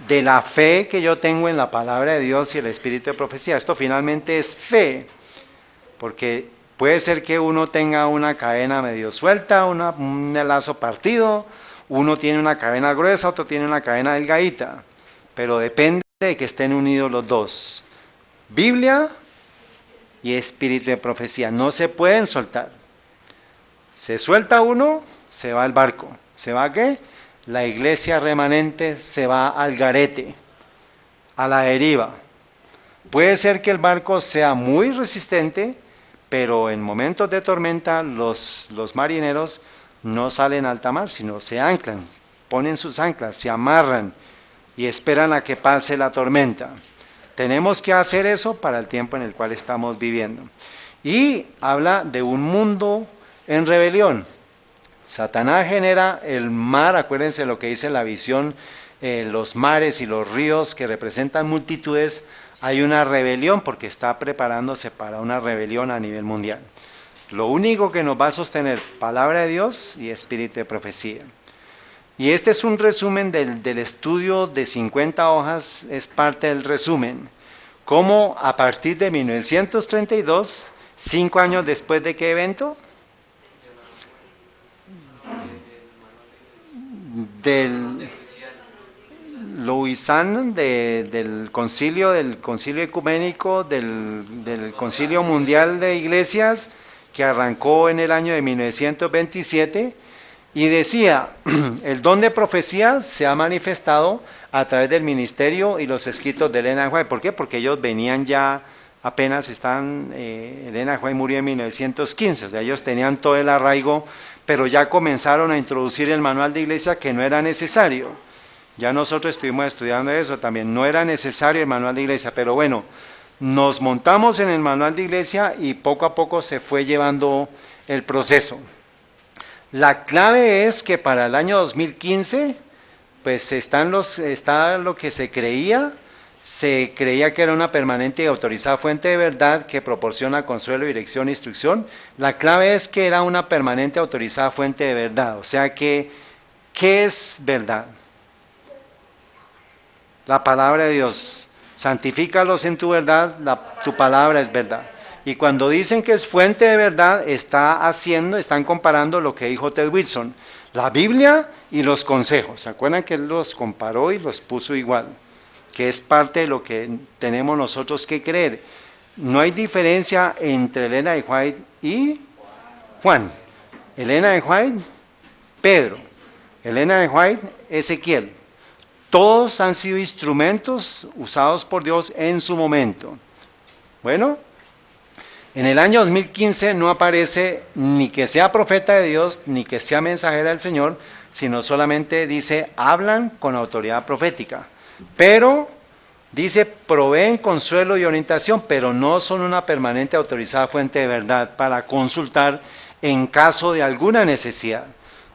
De la fe que yo tengo en la palabra de Dios y el espíritu de profecía. Esto finalmente es fe, porque puede ser que uno tenga una cadena medio suelta, un lazo partido, uno tiene una cadena gruesa, otro tiene una cadena delgadita, pero depende de que estén unidos los dos. Biblia y espíritu de profecía no se pueden soltar. Se suelta uno, se va el barco. ¿Se va a qué? La iglesia remanente se va al garete, a la deriva. Puede ser que el barco sea muy resistente, pero en momentos de tormenta los marineros no salen a alta mar, sino se anclan, ponen sus anclas, se amarran y esperan a que pase la tormenta. Tenemos que hacer eso para el tiempo en el cual estamos viviendo. Y habla de un mundo en rebelión. Satanás genera el mar, acuérdense lo que dice la visión, los mares y los ríos que representan multitudes. Hay una rebelión porque está preparándose para una rebelión a nivel mundial. Lo único que nos va a sostener, palabra de Dios y espíritu de profecía. Y este es un resumen del estudio de 50 hojas, es parte del resumen. Cómo a partir de 1932, 5 años después de qué evento? Del Lausanne, del concilio ecuménico, del concilio mundial de iglesias, que arrancó en el año de 1927, y decía, el don de profecía se ha manifestado a través del ministerio y los escritos de Elena White. ¿Por qué? Porque ellos venían ya, apenas Elena White murió en 1915, o sea, ellos tenían todo el arraigo, pero ya comenzaron a introducir el manual de iglesia que no era necesario. Ya nosotros estuvimos estudiando eso también, no era necesario el manual de iglesia, pero bueno, nos montamos en el manual de iglesia y poco a poco se fue llevando el proceso. La clave es que para el año 2015, pues está lo que se creía que era una permanente y autorizada fuente de verdad que proporciona consuelo, dirección e instrucción. La clave es que era una permanente autorizada fuente de verdad, o sea que, ¿qué es verdad? La palabra de Dios. Santifícalos en tu verdad, tu palabra es verdad. Y cuando dicen que es fuente de verdad, están comparando lo que dijo Ted Wilson, la Biblia y los consejos. ¿Se acuerdan que él los comparó y los puso igual? Que es parte de lo que tenemos nosotros que creer. no hay diferencia entre Elena de White y Juan. Elena de White, Pedro. Elena de White, Ezequiel. Todos han sido instrumentos usados por Dios en su momento. Bueno, en el año 2015 no aparece ni que sea profeta de Dios, ni que sea mensajera del Señor, sino solamente dice, hablan con autoridad profética. Pero, dice, proveen consuelo y orientación, pero no son una permanente autorizada fuente de verdad para consultar en caso de alguna necesidad.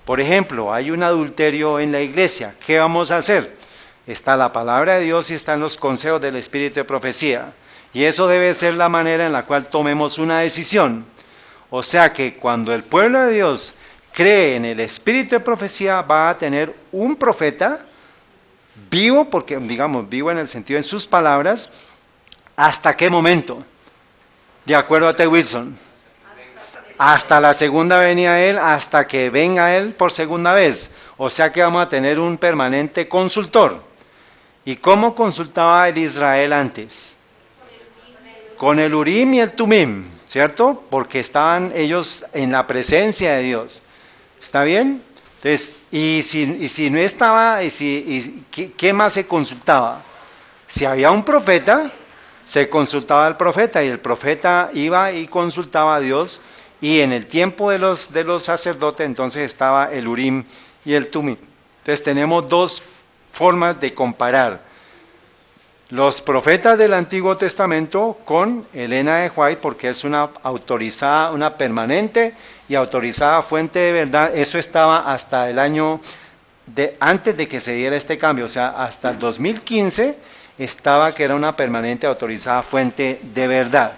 Por ejemplo, hay un adulterio en la iglesia, ¿qué vamos a hacer? Está la palabra de Dios y están los consejos del Espíritu de profecía. Y eso debe ser la manera en la cual tomemos una decisión. O sea que cuando el pueblo de Dios cree en el Espíritu de profecía, va a tener un profeta vivo, porque digamos, vivo en el sentido en sus palabras, ¿hasta qué momento? De acuerdo a T. Wilson. Hasta la segunda venida de él, hasta que venga él por segunda vez. O sea que vamos a tener un permanente consultor. ¿Y cómo consultaba el Israel antes? Con el Urim y el Tumim, ¿cierto? Porque estaban ellos en la presencia de Dios. ¿Está bien? Entonces, y si no estaba, ¿qué más se consultaba? Si había un profeta, se consultaba al profeta, y el profeta iba y consultaba a Dios, y en el tiempo de los sacerdotes, entonces estaba el Urim y el Tumim. Entonces tenemos dos formas de comparar los profetas del Antiguo Testamento con Elena de White, porque es una autorizada, una permanente y autorizada fuente de verdad. Eso estaba hasta el año antes de que se diera este cambio, o sea, hasta el 2015 estaba que era una permanente autorizada fuente de verdad.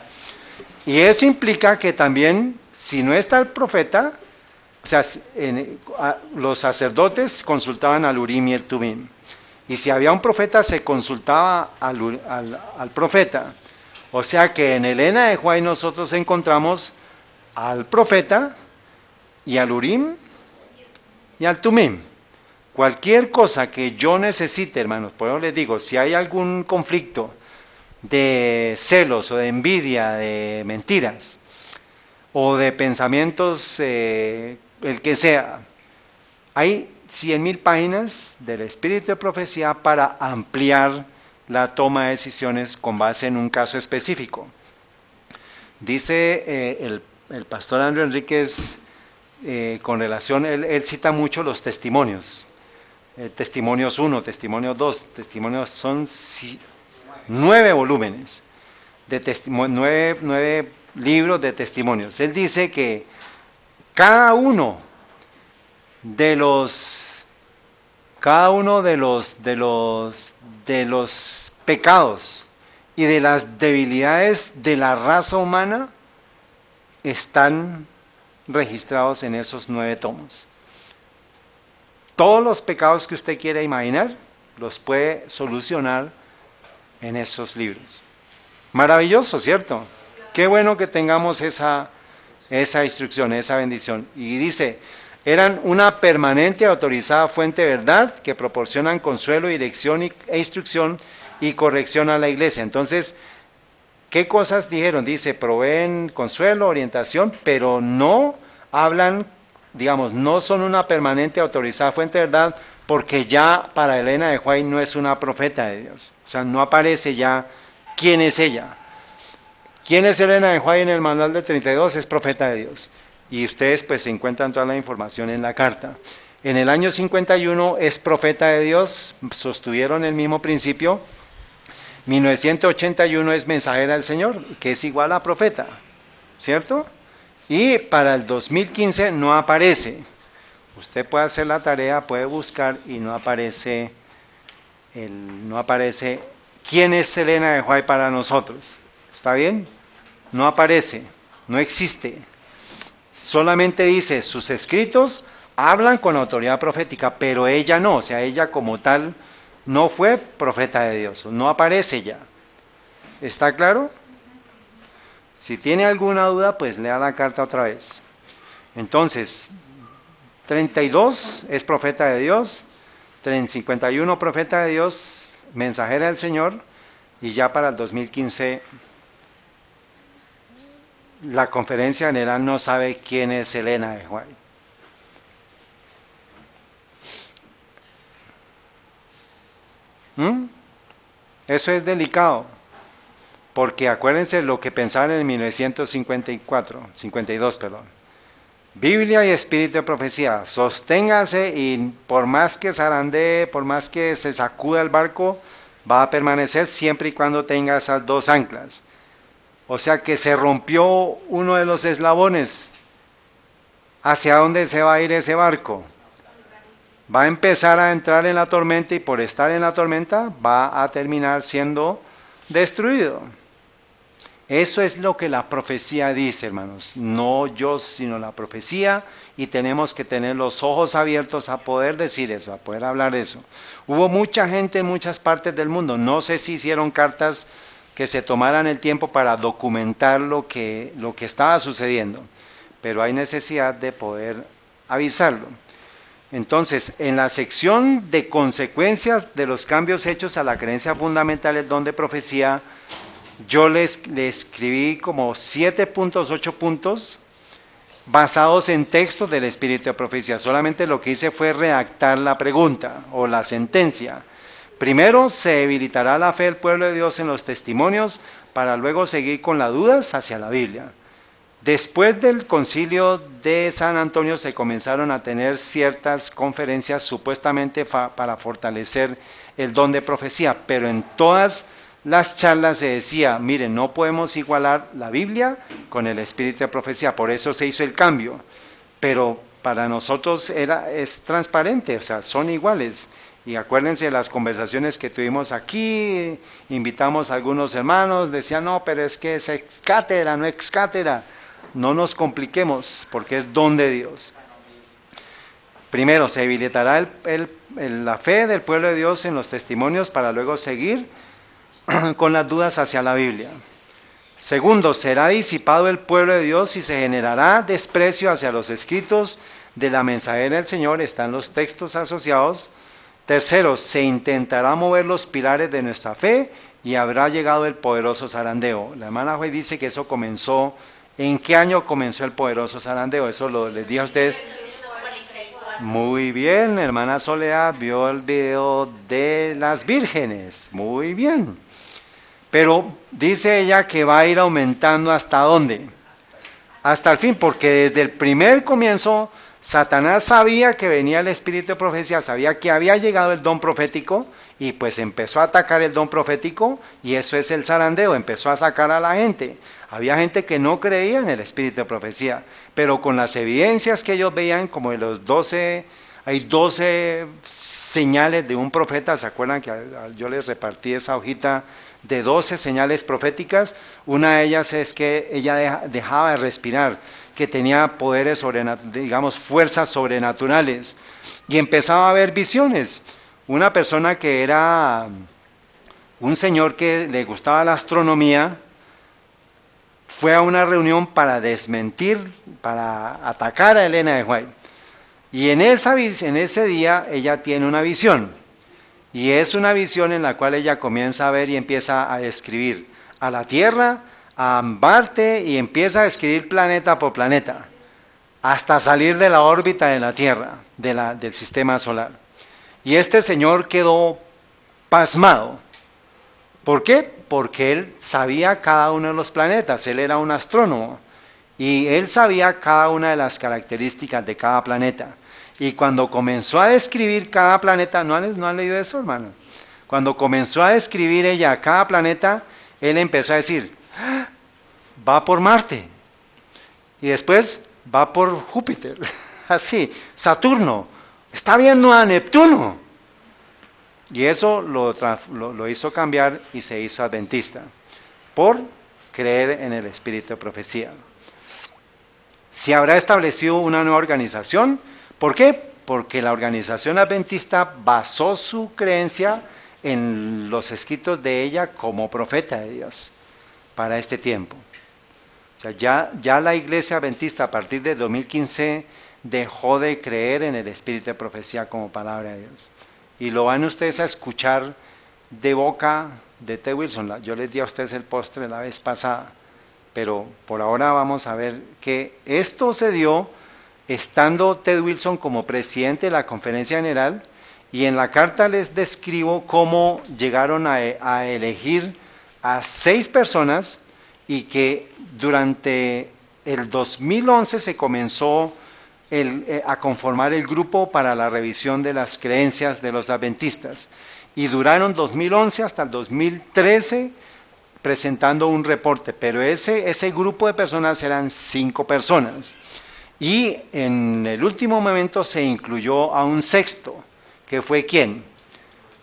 Y eso implica que también, si no está el profeta, o sea, los sacerdotes consultaban al Urim y el Tumim. Y si había un profeta, se consultaba al profeta. O sea que en Elena de White nosotros encontramos al profeta y al Urim y al Tumim. Cualquier cosa que yo necesite, hermanos, por eso les digo, si hay algún conflicto de celos o de envidia, de mentiras, o de pensamientos, el que sea, hay 100,000 páginas del Espíritu de Profecía para ampliar la toma de decisiones con base en un caso específico. Dice el pastor Andrew Enríquez, con relación, él cita mucho los testimonios. Testimonios 1, Testimonios 2, Testimonios son 9 volúmenes, de 9 libros de testimonios. Él dice que cada uno de los pecados y de las debilidades de la raza humana están registrados en esos 9 tomos. Todos los pecados que usted quiera imaginar los puede solucionar en esos libros. Maravilloso, ¿cierto? Qué bueno que tengamos esa instrucción, esa bendición. Y dice, eran una permanente autorizada fuente de verdad que proporcionan consuelo, dirección e instrucción y corrección a la iglesia. Entonces, ¿qué cosas dijeron? Dice, proveen consuelo, orientación, pero no hablan, digamos, no son una permanente autorizada fuente de verdad, porque ya para Elena de White no es una profeta de Dios. O sea, no aparece ya quién es ella. ¿Quién es Elena de White en el manual de 32? Es profeta de Dios. Y ustedes pues encuentran toda la información en la carta. En el año 51 es profeta de Dios, sostuvieron el mismo principio. 1981 es mensajera del Señor, que es igual a profeta, ¿cierto? Y para el 2015 no aparece. Usted puede hacer la tarea, puede buscar y no aparece quién es Elena de White para nosotros. ¿Está bien? No aparece, no existe. Solamente dice, sus escritos hablan con autoridad profética, pero ella no, o sea, ella como tal no fue profeta de Dios, no aparece ya. ¿Está claro? Si tiene alguna duda, pues lea la carta otra vez. Entonces, 32 es profeta de Dios, 51 profeta de Dios, mensajera del Señor, y ya para el 2015 la conferencia general no sabe quién es Elena de White. Eso es delicado, porque acuérdense lo que pensaron en 1952, perdón. Biblia y espíritu de profecía, sosténgase y por más que zarandee, por más que se sacuda el barco, va a permanecer siempre y cuando tenga esas dos anclas. O sea que se rompió uno de los eslabones. ¿Hacia dónde se va a ir ese barco? Va a empezar a entrar en la tormenta y por estar en la tormenta va a terminar siendo destruido. Eso es lo que la profecía dice, hermanos. No yo, sino la profecía, y tenemos que tener los ojos abiertos a poder decir eso, a poder hablar eso. Hubo mucha gente en muchas partes del mundo. No sé si hicieron cartas que se tomaran el tiempo para documentar lo que estaba sucediendo, pero hay necesidad de poder avisarlo. Entonces, en la sección de consecuencias de los cambios hechos a la creencia fundamental del don de profecía, yo le escribí como 7 puntos, 8 puntos, basados en textos del Espíritu de Profecía. Solamente lo que hice fue redactar la pregunta o la sentencia. Primero, se debilitará la fe del pueblo de Dios en los testimonios para luego seguir con las dudas hacia la Biblia. Después del concilio de San Antonio se comenzaron a tener ciertas conferencias supuestamente para fortalecer el don de profecía, pero en todas las charlas se decía, miren, no podemos igualar la Biblia con el espíritu de profecía, por eso se hizo el cambio, pero para nosotros es transparente, o sea, son iguales. Y acuérdense de las conversaciones que tuvimos aquí, invitamos a algunos hermanos, decían, no, pero es que es ex cátedra, no ex cátedra. No nos compliquemos, porque es don de Dios. Primero, se debilitará la fe del pueblo de Dios en los testimonios para luego seguir con las dudas hacia la Biblia. Segundo, será disipado el pueblo de Dios y se generará desprecio hacia los escritos de la mensajera del Señor, están los textos asociados. Tercero, se intentará mover los pilares de nuestra fe y habrá llegado el poderoso zarandeo. La hermana Juez dice que eso comenzó. ¿En qué año comenzó el poderoso zarandeo? Eso les dije a ustedes. Muy bien, hermana Soledad vio el video de las vírgenes. Muy bien. Pero dice ella que va a ir aumentando ¿hasta dónde? Hasta el fin, porque desde el primer comienzo Satanás sabía que venía el espíritu de profecía, sabía que había llegado el don profético y pues empezó a atacar el don profético y eso es el zarandeo, empezó a sacar a la gente. Había gente que no creía en el espíritu de profecía, pero con las evidencias que ellos veían, como de los 12, hay 12 señales de un profeta, ¿se acuerdan que yo les repartí esa hojita de 12 señales proféticas? Una de ellas es que ella dejaba de respirar, que tenía poderes sobrenaturales, digamos, fuerzas sobrenaturales, y empezaba a ver visiones. Una persona que era un señor que le gustaba la astronomía, fue a una reunión para desmentir, para atacar a Elena de White. Y en ese día ella tiene una visión. Y es una visión en la cual ella comienza a ver y empieza a describir a la Tierra, a Marte, y empieza a describir planeta por planeta, hasta salir de la órbita de la Tierra, del sistema solar. Y este señor quedó pasmado. ¿Por qué? Porque él sabía cada uno de los planetas, él era un astrónomo, y él sabía cada una de las características de cada planeta. Y cuando comenzó a describir cada planeta, ¿no han leído eso, hermano? Cuando comenzó a describir ella cada planeta, él empezó a decir, va por Marte, y después va por Júpiter, así, Saturno, está viendo a Neptuno. Y eso lo hizo cambiar y se hizo adventista, por creer en el espíritu de profecía. Se habrá establecido una nueva organización. ¿Por qué? Porque la organización adventista basó su creencia en los escritos de ella como profeta de Dios para este tiempo. O sea, ya la iglesia adventista a partir de 2015 dejó de creer en el espíritu de profecía como palabra de Dios. Y lo van ustedes a escuchar de boca de T. Wilson. Yo les di a ustedes el postre la vez pasada. pero por ahora vamos a ver que esto se dio estando Ted Wilson como presidente de la Conferencia General, y en la carta les describo cómo llegaron a elegir a 6 personas, y que durante el 2011 se comenzó a conformar el grupo para la revisión de las creencias de los adventistas, y duraron 2011 hasta el 2013 presentando un reporte, pero ese grupo de personas eran 5 personas, y en el último momento se incluyó a un sexto, que fue ¿quién?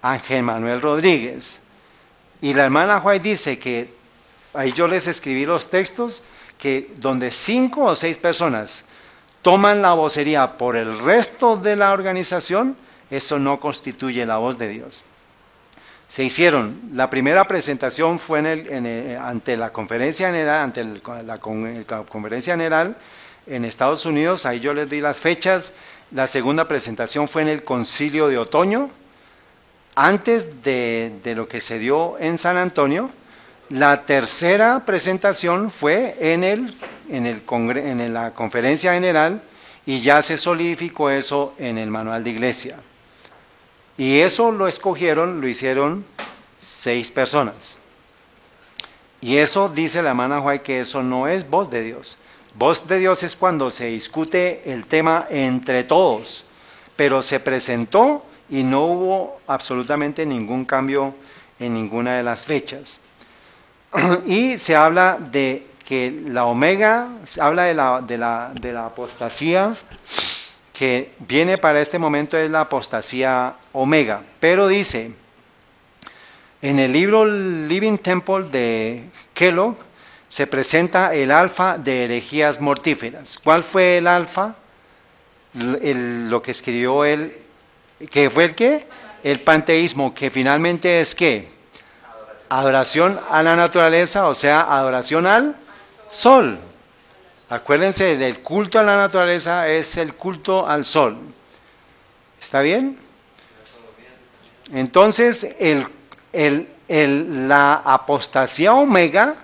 Ángel Manuel Rodríguez. Y la hermana White dice que, ahí yo les escribí los textos, que donde 5 o 6 personas toman la vocería por el resto de la organización, eso no constituye la voz de Dios. Se hicieron, la primera presentación fue ante la Conferencia General, ante la Conferencia General en Estados Unidos, ahí yo les di las fechas. La segunda presentación fue en el Concilio de Otoño, antes de lo que se dio en San Antonio. La tercera presentación fue en la Conferencia General, y ya se solidificó eso en el Manual de Iglesia. Y eso lo hicieron 6 personas. Y eso dice la hermana White que eso no es voz de Dios. Voz de Dios es cuando se discute el tema entre todos, pero se presentó y no hubo absolutamente ningún cambio en ninguna de las fechas. Y se habla de que la omega, se habla de la apostasía que viene para este momento, es la apostasía omega, pero dice, en el libro Living Temple de Kellogg, se presenta el alfa de herejías mortíferas. ¿Cuál fue el alfa? Lo que escribió él, ¿qué fue el qué? El panteísmo, que finalmente es ¿qué? Adoración a la naturaleza, o sea, adoración al sol. Acuérdense, el culto a la naturaleza es el culto al sol. ¿Está bien? Entonces, la apostasía omega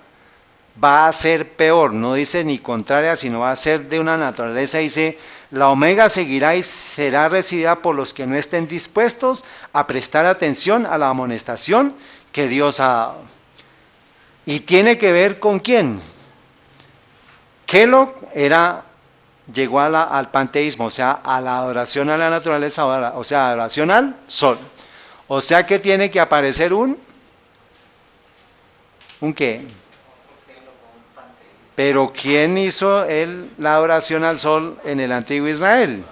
va a ser peor, no dice ni contraria, sino va a ser de una naturaleza, dice, la omega seguirá y será recibida por los que no estén dispuestos a prestar atención a la amonestación que Dios ha dado. ¿Y tiene que ver con quién? Kellogg llegó al panteísmo, o sea, a la adoración a la naturaleza, o sea, adoración al sol. O sea que tiene que aparecer ¿un qué? Pero ¿quién hizo la adoración al sol en el antiguo Israel?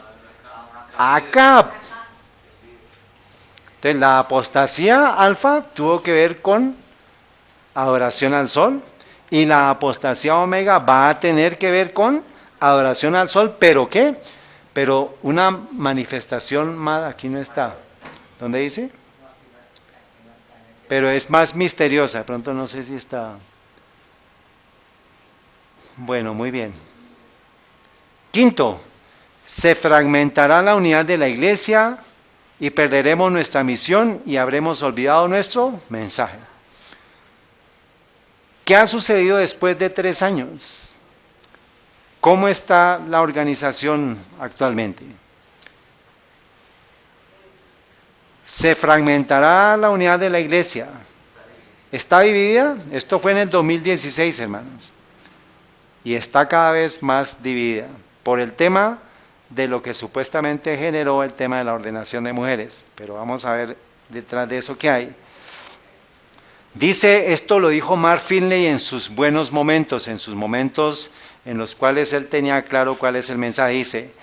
Acab. Entonces la apostasía alfa tuvo que ver con adoración al sol, y la apostasía omega va a tener que ver con adoración al sol, ¿pero qué? Pero una manifestación más, aquí no está. ¿Dónde dice? Pero es más misteriosa, de pronto no sé si está. Bueno, muy bien. Quinto, se fragmentará la unidad de la iglesia y perderemos nuestra misión y habremos olvidado nuestro mensaje. ¿Qué ha sucedido después de 3 años? ¿Cómo está la organización actualmente? Se fragmentará la unidad de la iglesia. ¿Está dividida? Esto fue en el 2016, hermanos. Y está cada vez más dividida por el tema de lo que supuestamente generó el tema de la ordenación de mujeres. Pero vamos a ver detrás de eso qué hay. Dice, esto lo dijo Mark Finley en sus buenos momentos, en sus momentos en los cuales él tenía claro cuál es el mensaje. Dice,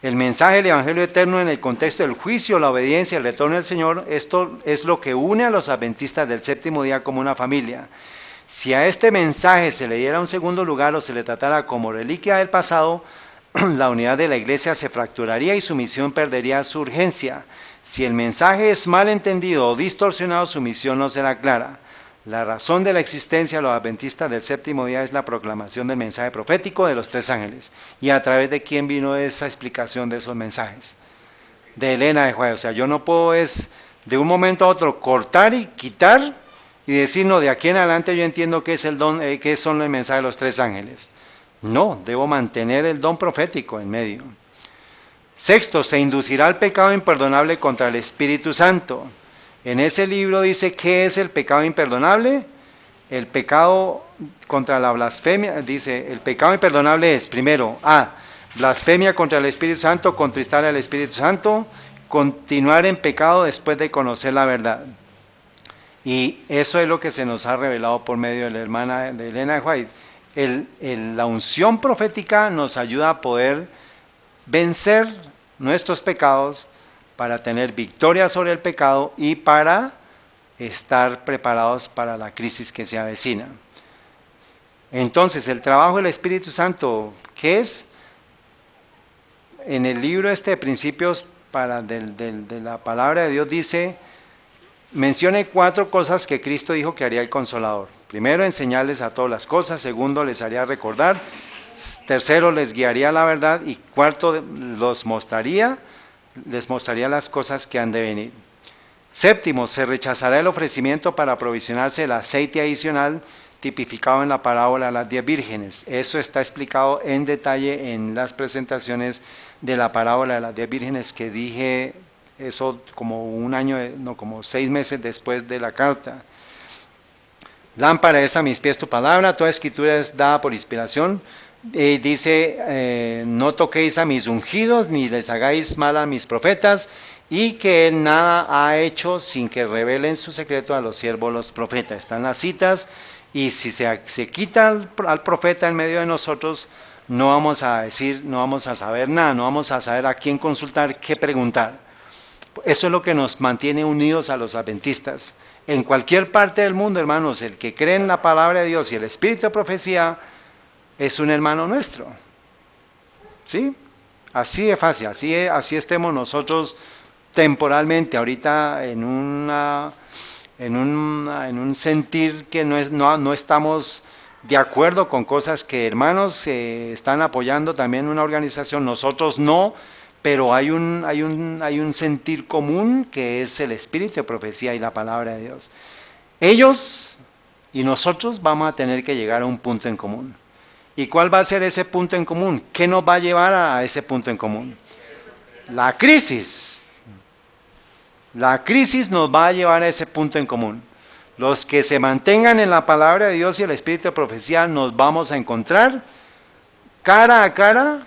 el mensaje del Evangelio eterno en el contexto del juicio, la obediencia, el retorno del Señor, esto es lo que une a los adventistas del séptimo día como una familia. Si a este mensaje se le diera un segundo lugar o se le tratara como reliquia del pasado, la unidad de la iglesia se fracturaría y su misión perdería su urgencia. Si el mensaje es mal entendido o distorsionado, su misión no será clara. La razón de la existencia de los adventistas del séptimo día es la proclamación del mensaje profético de los 3 ángeles. ¿Y a través de quién vino esa explicación de esos mensajes? De Elena de White. O sea, yo no puedo de un momento a otro cortar y quitar y decir, no, de aquí en adelante yo entiendo qué es el don, qué son los mensajes de los 3 ángeles. No, debo mantener el don profético en medio. Sexto, se inducirá al pecado imperdonable contra el Espíritu Santo. En ese libro dice, ¿qué es el pecado imperdonable? El pecado contra la blasfemia, dice, el pecado imperdonable es, primero, blasfemia contra el Espíritu Santo, contristar al Espíritu Santo, continuar en pecado después de conocer la verdad. Y eso es lo que se nos ha revelado por medio de la hermana de Elena White. La unción profética nos ayuda a poder vencer nuestros pecados, para tener victoria sobre el pecado y para estar preparados para la crisis que se avecina. Entonces, el trabajo del Espíritu Santo, ¿qué es? En el libro de Principios de la Palabra de Dios dice, mencione 4 cosas que Cristo dijo que haría el Consolador. Primero, enseñarles a todas las cosas. Segundo, les haría recordar. Tercero, les guiaría a la verdad. Y cuarto, les mostraría las cosas que han de venir. Séptimo, se rechazará el ofrecimiento para aprovisionarse el aceite adicional tipificado en la parábola de las 10 vírgenes. Eso está explicado en detalle en las presentaciones de la parábola de las 10 vírgenes que dije, eso como como 6 meses después de la carta. Lámpara es a mis pies tu palabra, toda escritura es dada por inspiración. Dice, no toquéis a mis ungidos, ni les hagáis mal a mis profetas, y que él nada ha hecho sin que revelen su secreto a los siervos los profetas. Están las citas, y si se quita al profeta en medio de nosotros, no vamos a saber nada, no vamos a saber a quién consultar, qué preguntar. Eso es lo que nos mantiene unidos a los adventistas. En cualquier parte del mundo, hermanos, el que cree en la palabra de Dios y el espíritu de profecía, es un hermano nuestro. ¿Sí? Así de fácil, así estemos nosotros temporalmente, ahorita en un sentir que no estamos de acuerdo con cosas que hermanos están apoyando también una organización, nosotros no, pero hay un sentir común que es el espíritu de profecía y la palabra de Dios. Ellos y nosotros vamos a tener que llegar a un punto en común. ¿Y cuál va a ser ese punto en común? ¿Qué nos va a llevar a ese punto en común? La crisis. La crisis nos va a llevar a ese punto en común. Los que se mantengan en la palabra de Dios y el espíritu de profecía nos vamos a encontrar cara a cara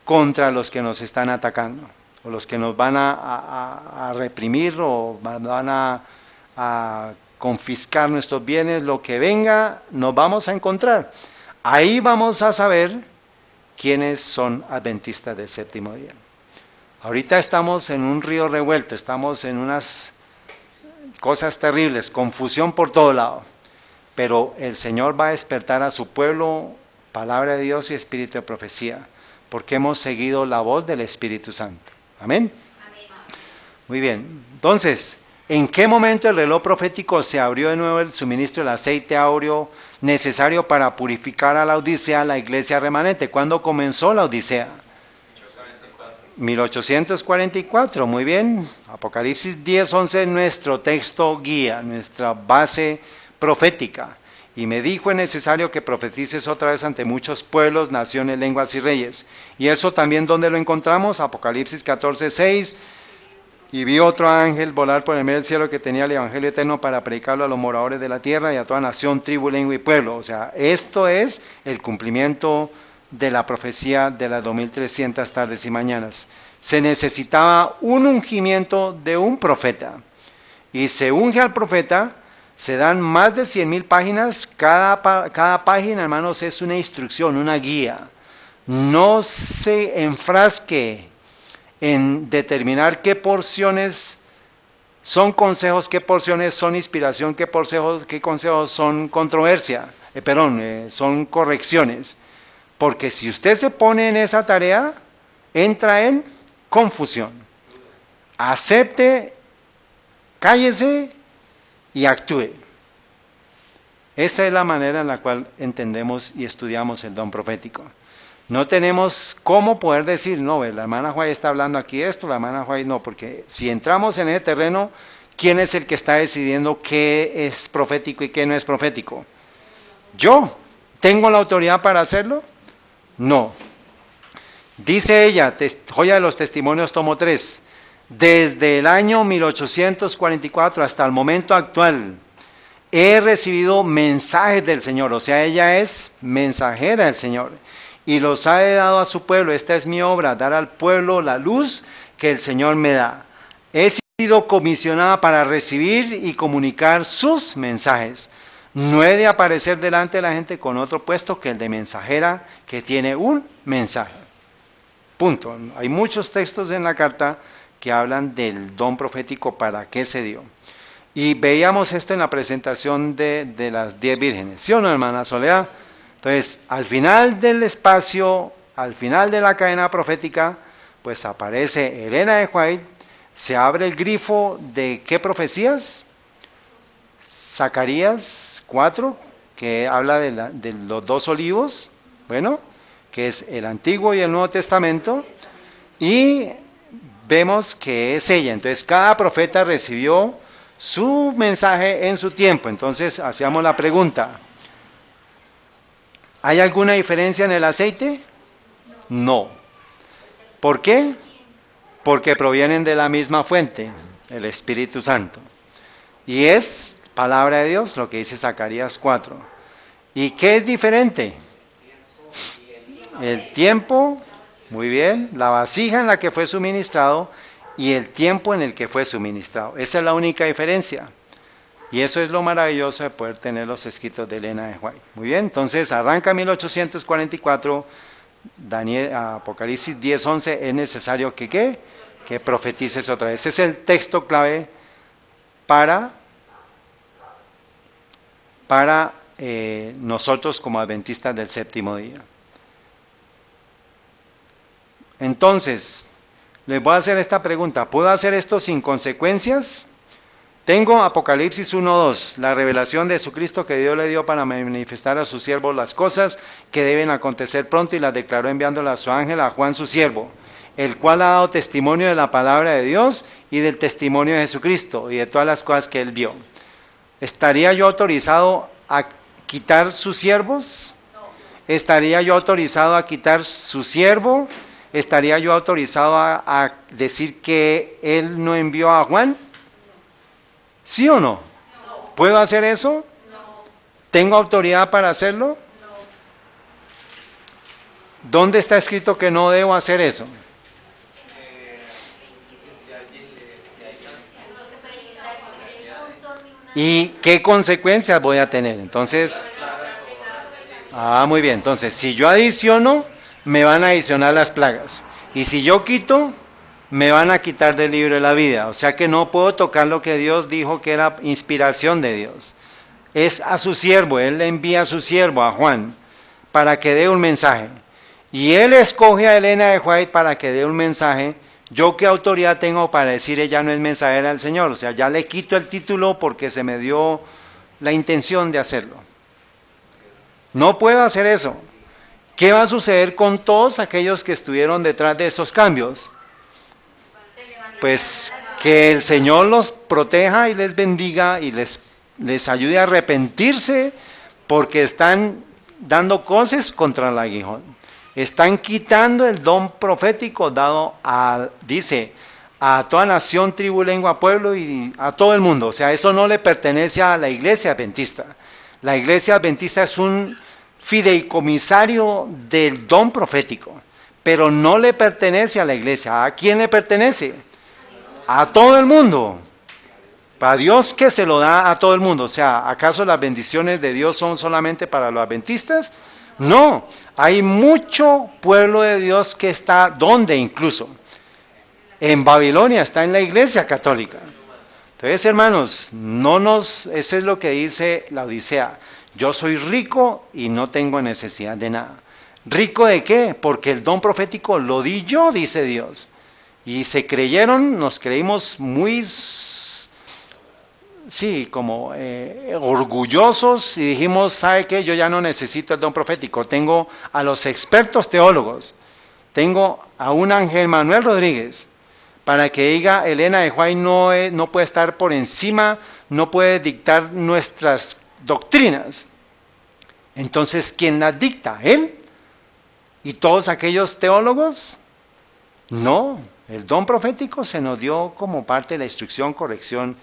contra los que nos están atacando, o los que nos van a reprimir, o van a confiscar nuestros bienes, lo que venga, nos vamos a encontrar. Ahí vamos a saber quiénes son adventistas del séptimo día. Ahorita estamos en un río revuelto, estamos en unas cosas terribles, confusión por todo lado, pero el Señor va a despertar a su pueblo, palabra de Dios y espíritu de profecía, porque hemos seguido la voz del Espíritu Santo. ¿Amén? Muy bien, entonces, ¿en qué momento el reloj profético se abrió de nuevo el suministro del aceite áureo necesario para purificar a la Odisea, la iglesia remanente? ¿Cuándo comenzó la Odisea? 1844, muy bien. Apocalipsis 10:11 es nuestro texto guía, nuestra base profética. Y me dijo, es necesario que profetices otra vez ante muchos pueblos, naciones, lenguas y reyes. Y eso también, ¿dónde lo encontramos? Apocalipsis 14:6. Y vi otro ángel volar por el medio del cielo que tenía el evangelio eterno para predicarlo a los moradores de la tierra y a toda nación, tribu, lengua y pueblo. O sea, esto es el cumplimiento de la profecía de las 2300 tardes y mañanas. Se necesitaba un ungimiento de un profeta. Y se unge al profeta, se dan más de 100,000 páginas. Cada página, hermanos, es una instrucción, una guía. No se enfrasque en determinar qué porciones son consejos, qué porciones son inspiración, qué consejos son controversia, son correcciones. Porque si usted se pone en esa tarea, entra en confusión. Acepte, cállese y actúe. Esa es la manera en la cual entendemos y estudiamos el don profético. No tenemos cómo poder decir, no, la hermana White está hablando aquí esto, la hermana White no, porque si entramos en ese terreno, ¿quién es el que está decidiendo qué es profético y qué no es profético? ¿Yo? ¿Tengo la autoridad para hacerlo? No. Dice ella, Joya de los Testimonios, tomo 3, desde el año 1844 hasta el momento actual, he recibido mensajes del Señor, o sea, ella es mensajera del Señor, y los ha dado a su pueblo. Esta es mi obra, dar al pueblo la luz que el Señor me da. He sido comisionada para recibir y comunicar sus mensajes. No he de aparecer delante de la gente con otro puesto que el de mensajera que tiene un mensaje. Punto. Hay muchos textos en la carta que hablan del don profético, para qué se dio. Y veíamos esto en la presentación de las 10 vírgenes, ¿sí o no, hermana Soledad? Entonces, al final del espacio, al final de la cadena profética, pues aparece Elena de White, se abre el grifo de ¿qué profecías? Zacarías 4, que habla de los 2 olivos, bueno, que es el Antiguo y el Nuevo Testamento, y vemos que es ella. Entonces, cada profeta recibió su mensaje en su tiempo. Entonces, hacíamos la pregunta, ¿hay alguna diferencia en el aceite? No. ¿Por qué? Porque provienen de la misma fuente, el Espíritu Santo. Y es palabra de Dios, lo que dice Zacarías 4. ¿Y qué es diferente? El tiempo, muy bien, la vasija en la que fue suministrado y el tiempo en el que fue suministrado. Esa es la única diferencia. Y eso es lo maravilloso de poder tener los escritos de Elena de White. Muy bien, entonces arranca 1844, Apocalipsis 10:11, es necesario que ¿qué? Que profetices otra vez. Ese es el texto clave para nosotros como adventistas del séptimo día. Entonces, les voy a hacer esta pregunta, ¿puedo hacer esto sin consecuencias? Tengo Apocalipsis 1:2, la revelación de Jesucristo que Dios le dio para manifestar a sus siervos las cosas que deben acontecer pronto, y las declaró enviándola a su ángel, a Juan su siervo, el cual ha dado testimonio de la palabra de Dios y del testimonio de Jesucristo y de todas las cosas que él vio. ¿Estaría yo autorizado a quitar sus siervos? ¿Estaría yo autorizado a quitar su siervo? ¿Estaría yo autorizado a decir que él no envió a Juan? ¿Sí o no? ¿Puedo hacer eso? ¿Tengo autoridad para hacerlo? ¿Dónde está escrito que no debo hacer eso? ¿Y qué consecuencias voy a tener? Entonces, muy bien. Entonces, si yo adiciono, me van a adicionar las plagas. Y si yo quito, me van a quitar del libro de la vida. O sea que no puedo tocar lo que Dios dijo que era inspiración de Dios. Es a su siervo, Él le envía a su siervo, a Juan, para que dé un mensaje. Y Él escoge a Elena de White para que dé un mensaje. ¿Yo qué autoridad tengo para decir ella no es mensajera del Señor? O sea, ya le quito el título porque se me dio la intención de hacerlo. No puedo hacer eso. ¿Qué va a suceder con todos aquellos que estuvieron detrás de esos cambios? Pues que el Señor los proteja y les bendiga y les ayude a arrepentirse, porque están dando cosas contra el aguijón. Están quitando el don profético dado dice, a toda nación, tribu, lengua, pueblo y a todo el mundo. O sea, eso no le pertenece a la iglesia adventista. La iglesia adventista es un fideicomisario del don profético, pero no le pertenece a la iglesia. ¿A quién le pertenece? A todo el mundo. Para Dios que se lo da a todo el mundo. O sea, ¿acaso las bendiciones de Dios son solamente para los adventistas? No, hay mucho pueblo de Dios que está, ¿dónde incluso? En Babilonia, está en la iglesia católica. Entonces, hermanos, eso es lo que dice la Odisea. Yo soy rico y no tengo necesidad de nada. ¿Rico de qué? Porque el don profético lo di yo, dice Dios. Y nos creímos muy, como orgullosos, y dijimos, ¿sabe qué? Yo ya no necesito el don profético. Tengo a los expertos teólogos. Tengo a un Ángel Manuel Rodríguez para que diga, Elena de White no puede estar por encima, no puede dictar nuestras doctrinas. Entonces, ¿quién las dicta? ¿Él? ¿Y todos aquellos teólogos? No, el don profético se nos dio como parte de la instrucción, corrección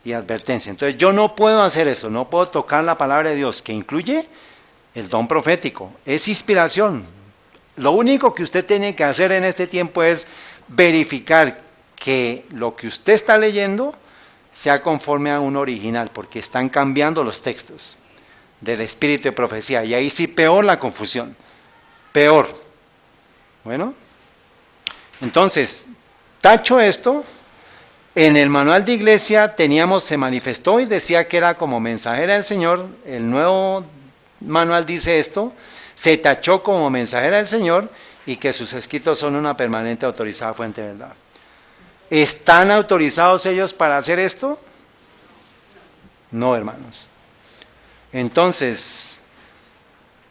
y advertencia. Entonces yo no puedo hacer eso, no puedo tocar la palabra de Dios, que incluye el don profético. Es inspiración. Lo único que usted tiene que hacer en este tiempo es verificar que lo que usted está leyendo sea conforme a un original, porque están cambiando los textos del espíritu de profecía, y ahí sí peor la confusión, peor. Bueno, entonces, tacho esto. En el manual de iglesia se manifestó y decía que era como mensajera del Señor. El nuevo manual dice esto, se tachó como mensajera del Señor y que sus escritos son una permanente autorizada fuente de verdad. ¿Están autorizados ellos para hacer esto? No, hermanos. Entonces,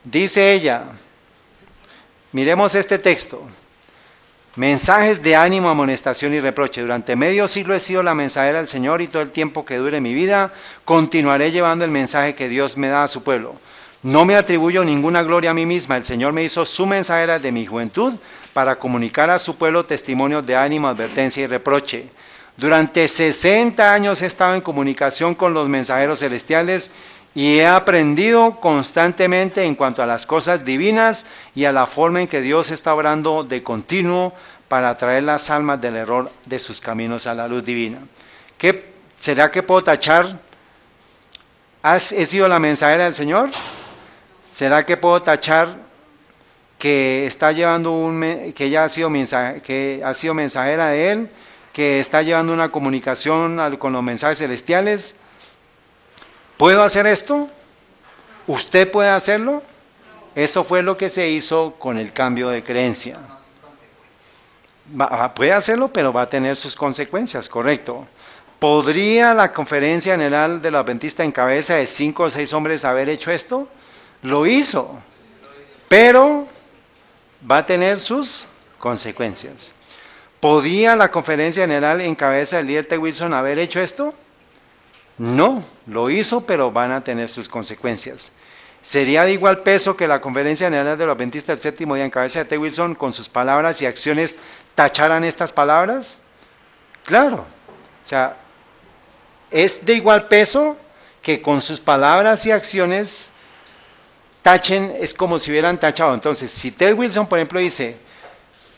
dice ella, miremos este texto. Mensajes de ánimo, amonestación y reproche. Durante medio siglo he sido la mensajera del Señor y todo el tiempo que dure mi vida continuaré llevando el mensaje que Dios me da a su pueblo. No me atribuyo ninguna gloria a mí misma. El Señor me hizo su mensajera de mi juventud para comunicar a su pueblo testimonios de ánimo, advertencia y reproche. Durante 60 años he estado en comunicación con los mensajeros celestiales y he aprendido constantemente en cuanto a las cosas divinas y a la forma en que Dios está obrando de continuo para traer las almas del error de sus caminos a la luz divina. ¿Será que puedo tachar? ¿He sido la mensajera del Señor? ¿Será que puedo tachar que está llevando que ella ha sido mensajera de Él, que está llevando una comunicación con los mensajes celestiales? ¿Puedo hacer esto? ¿Usted puede hacerlo? Eso fue lo que se hizo con el cambio de creencia. Puede hacerlo, pero va a tener sus consecuencias, correcto. ¿Podría la Conferencia General de los Adventistas en cabeza de 5 o 6 hombres haber hecho esto? Lo hizo, pero va a tener sus consecuencias. ¿Podía la Conferencia General en cabeza del líder T. Wilson haber hecho esto? No, lo hizo, pero van a tener sus consecuencias. ¿Sería de igual peso que la Conferencia General de los Adventistas del Séptimo Día en cabeza de T. Wilson con sus palabras y acciones tacharan estas palabras? Claro, o sea, es de igual peso que con sus palabras y acciones tachen, es como si hubieran tachado. Entonces, si Ted Wilson, por ejemplo, dice,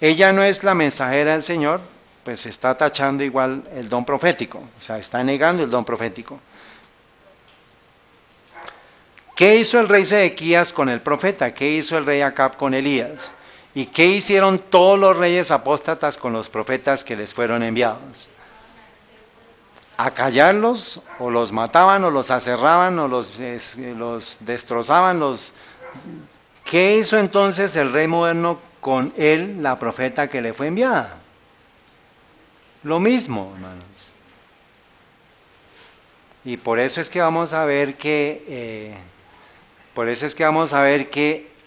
ella no es la mensajera del Señor, pues está tachando igual el don profético, o sea, está negando el don profético. ¿Qué hizo el rey Sedequías con el profeta? ¿Qué hizo el rey Acab con Elías? ¿Y qué hicieron todos los reyes apóstatas con los profetas que les fueron enviados? Acallarlos, o los mataban, o los aserraban, o los destrozaban. ¿Qué hizo entonces el rey moderno con él, la profeta que le fue enviada? Lo mismo, hermanos. Y por eso es que vamos a ver que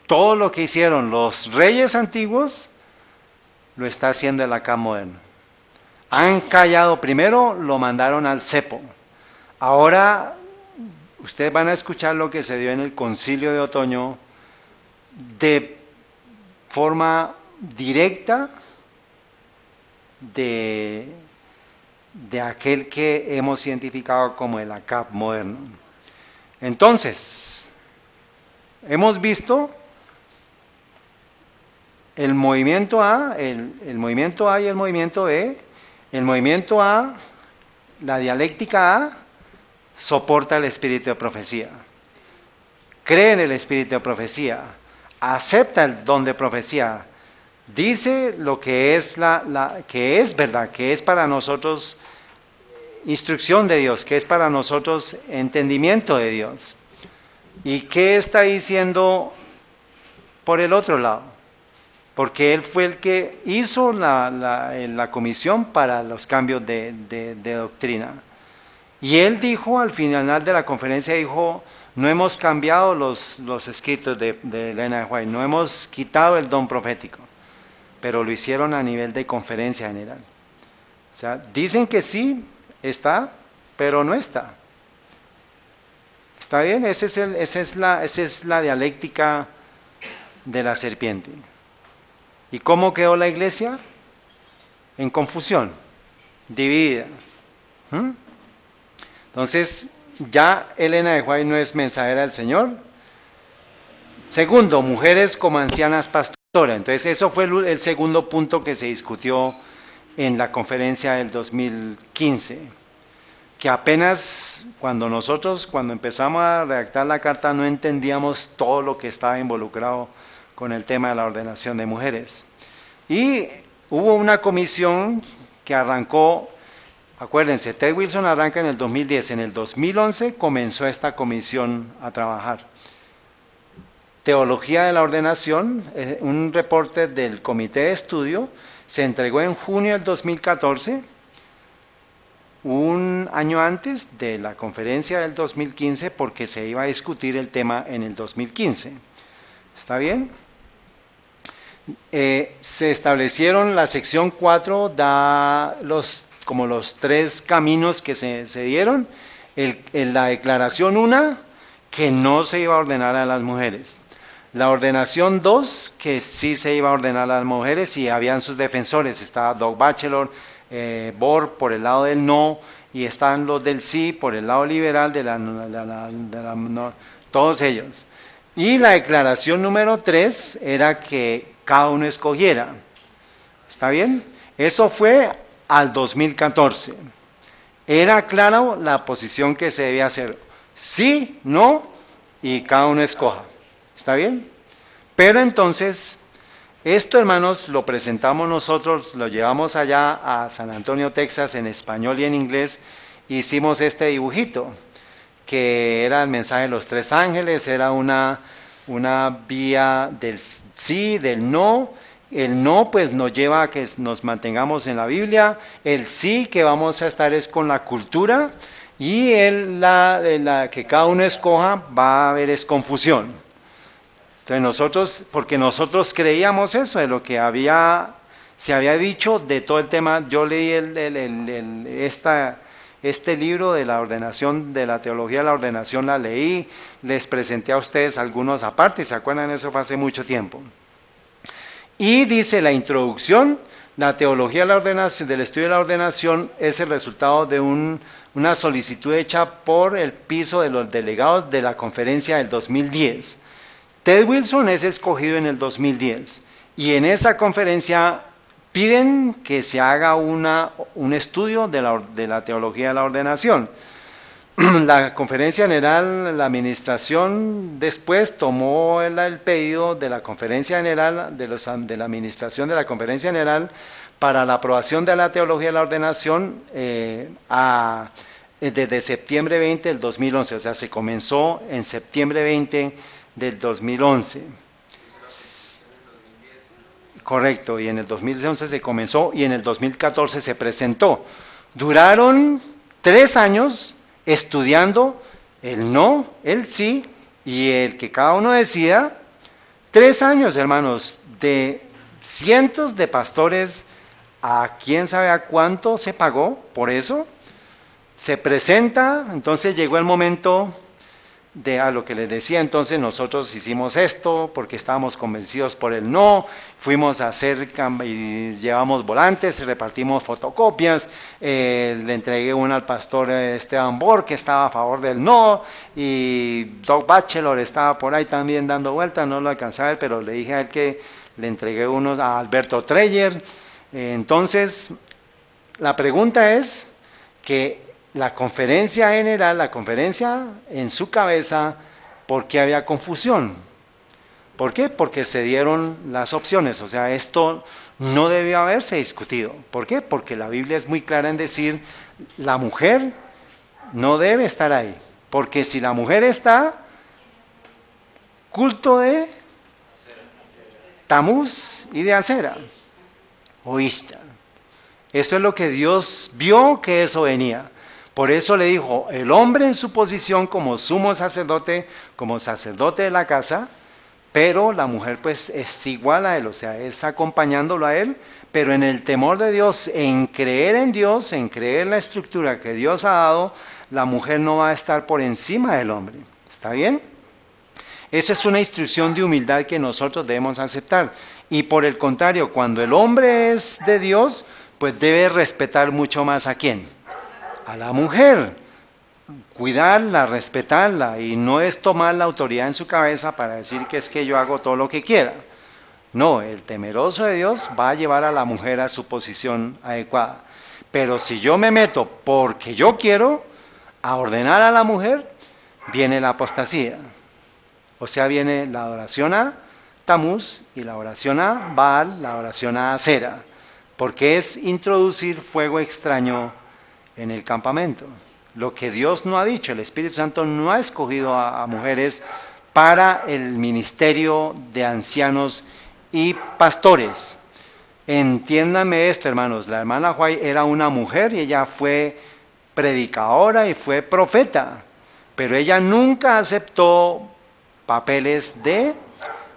todo lo que hicieron los reyes antiguos lo está haciendo el Acab moderno. Han callado, primero lo mandaron al cepo. Ahora ustedes van a escuchar lo que se dio en el concilio de otoño de forma directa de aquel que hemos identificado como el Acab moderno. Entonces, hemos visto el movimiento A, el movimiento A y el movimiento B. El movimiento A, la dialéctica A, soporta el espíritu de profecía, cree en el espíritu de profecía, acepta el don de profecía, dice lo que es que es verdad, que es para nosotros instrucción de Dios, que es para nosotros entendimiento de Dios. ¿Y qué está diciendo por el otro lado? Porque él fue el que hizo la comisión para los cambios de doctrina. Y él dijo, al final de la conferencia, dijo, no hemos cambiado los escritos de Elena de White, no hemos quitado el don profético, pero lo hicieron a nivel de conferencia general. O sea, dicen que sí está, pero no está. ¿Está bien? Esa es la dialéctica de la serpiente. ¿Y cómo quedó la iglesia? En confusión, dividida. ¿Mm? Entonces, ya Elena de White no es mensajera del Señor. Segundo, mujeres como ancianas pastoras. Entonces, eso fue el segundo punto que se discutió en la conferencia del 2015. Que apenas cuando empezamos a redactar la carta, no entendíamos todo lo que estaba involucrado con el tema de la ordenación de mujeres. Y hubo una comisión que arrancó, acuérdense, Ted Wilson arranca en el 2010, en el 2011 comenzó esta comisión a trabajar. Teología de la ordenación, un reporte del comité de estudio, se entregó en junio del 2014, un año antes de la conferencia del 2015, porque se iba a discutir el tema en el 2015. ¿Está bien? Se establecieron, la sección 4 da como los tres caminos que se dieron. La declaración 1, que no se iba a ordenar a las mujeres. La ordenación 2, que sí se iba a ordenar a las mujeres y habían sus defensores. Estaba Doug Batchelor, Bohr por el lado del no, y están los del sí por el lado liberal no, todos ellos. Y la declaración número 3 era que cada uno escogiera. ¿Está bien? Eso fue al 2014. Era claro la posición que se debía hacer. Sí, no, y cada uno escoja. ¿Está bien? Pero entonces, esto, hermanos, lo presentamos nosotros, lo llevamos allá a San Antonio, Texas, en español y en inglés. Hicimos este dibujito, que era el mensaje de los tres ángeles, era una vía del sí, del no. El no, pues, nos lleva a que nos mantengamos en la Biblia. El sí, que vamos a estar es con la cultura. Y la que cada uno escoja, va a haber es confusión. Entonces porque nosotros creíamos eso, de lo que se había dicho de todo el tema. Yo leí este libro de la ordenación, de la teología de la ordenación, la leí, les presenté a ustedes algunos aparte, ¿se acuerdan? Eso fue hace mucho tiempo. Y dice la introducción, la teología de la ordenación, del estudio de la ordenación, es el resultado de una solicitud hecha por el piso de los delegados de la conferencia del 2010. Ted Wilson es escogido en el 2010 y en esa conferencia piden que se haga un estudio de la teología de la ordenación. La conferencia general, la administración después tomó el pedido de la conferencia general, de la administración de la conferencia general para la aprobación de la teología de la ordenación desde septiembre 20 del 2011, o sea, se comenzó en septiembre 20 del 2011. Correcto, y en el 2011 se comenzó y en el 2014 se presentó. Duraron 3 años estudiando el no, el sí y el que cada uno decida. 3 años, hermanos, de cientos de pastores, a quién sabe a cuánto se pagó por eso. Se presenta, entonces llegó el momento a lo que les decía. Entonces nosotros hicimos esto porque estábamos convencidos por el no, fuimos a hacer y llevamos volantes, repartimos fotocopias, le entregué una al pastor Esteban Bohr, que estaba a favor del no, y Doug Batchelor estaba por ahí también dando vueltas, no lo alcanzaba a ver, pero le dije a él que le entregué unos a Alberto Treyer. Entonces la pregunta es que la conferencia general, la conferencia en su cabeza, ¿por qué había confusión? ¿Por qué? Porque se dieron las opciones, o sea, esto no debió haberse discutido. ¿Por qué? Porque la Biblia es muy clara en decir, la mujer no debe estar ahí, porque si la mujer está, culto de Tamuz y de Acera, o Ishtar. Eso es lo que Dios vio que eso venía. Por eso le dijo, el hombre en su posición como sumo sacerdote, como sacerdote de la casa, pero la mujer pues es igual a él, o sea, es acompañándolo a él, pero en el temor de Dios, en creer en Dios, en creer en la estructura que Dios ha dado, la mujer no va a estar por encima del hombre. ¿Está bien? Esa es una instrucción de humildad que nosotros debemos aceptar. Y por el contrario, cuando el hombre es de Dios, pues debe respetar mucho más ¿a quién? A la mujer. Cuidarla, respetarla, y no es tomar la autoridad en su cabeza para decir que es que yo hago todo lo que quiera. No, el temeroso de Dios va a llevar a la mujer a su posición adecuada. Pero si yo me meto porque yo quiero a ordenar a la mujer, viene la apostasía. O sea, viene la adoración a Tamuz y la oración a Baal, la oración a Acera, porque es introducir fuego extraño en el campamento. Lo que Dios no ha dicho, el Espíritu Santo no ha escogido a mujeres para el ministerio de ancianos y pastores. Entiéndanme esto, hermanos, la hermana White era una mujer y ella fue predicadora y fue profeta, pero ella nunca aceptó papeles de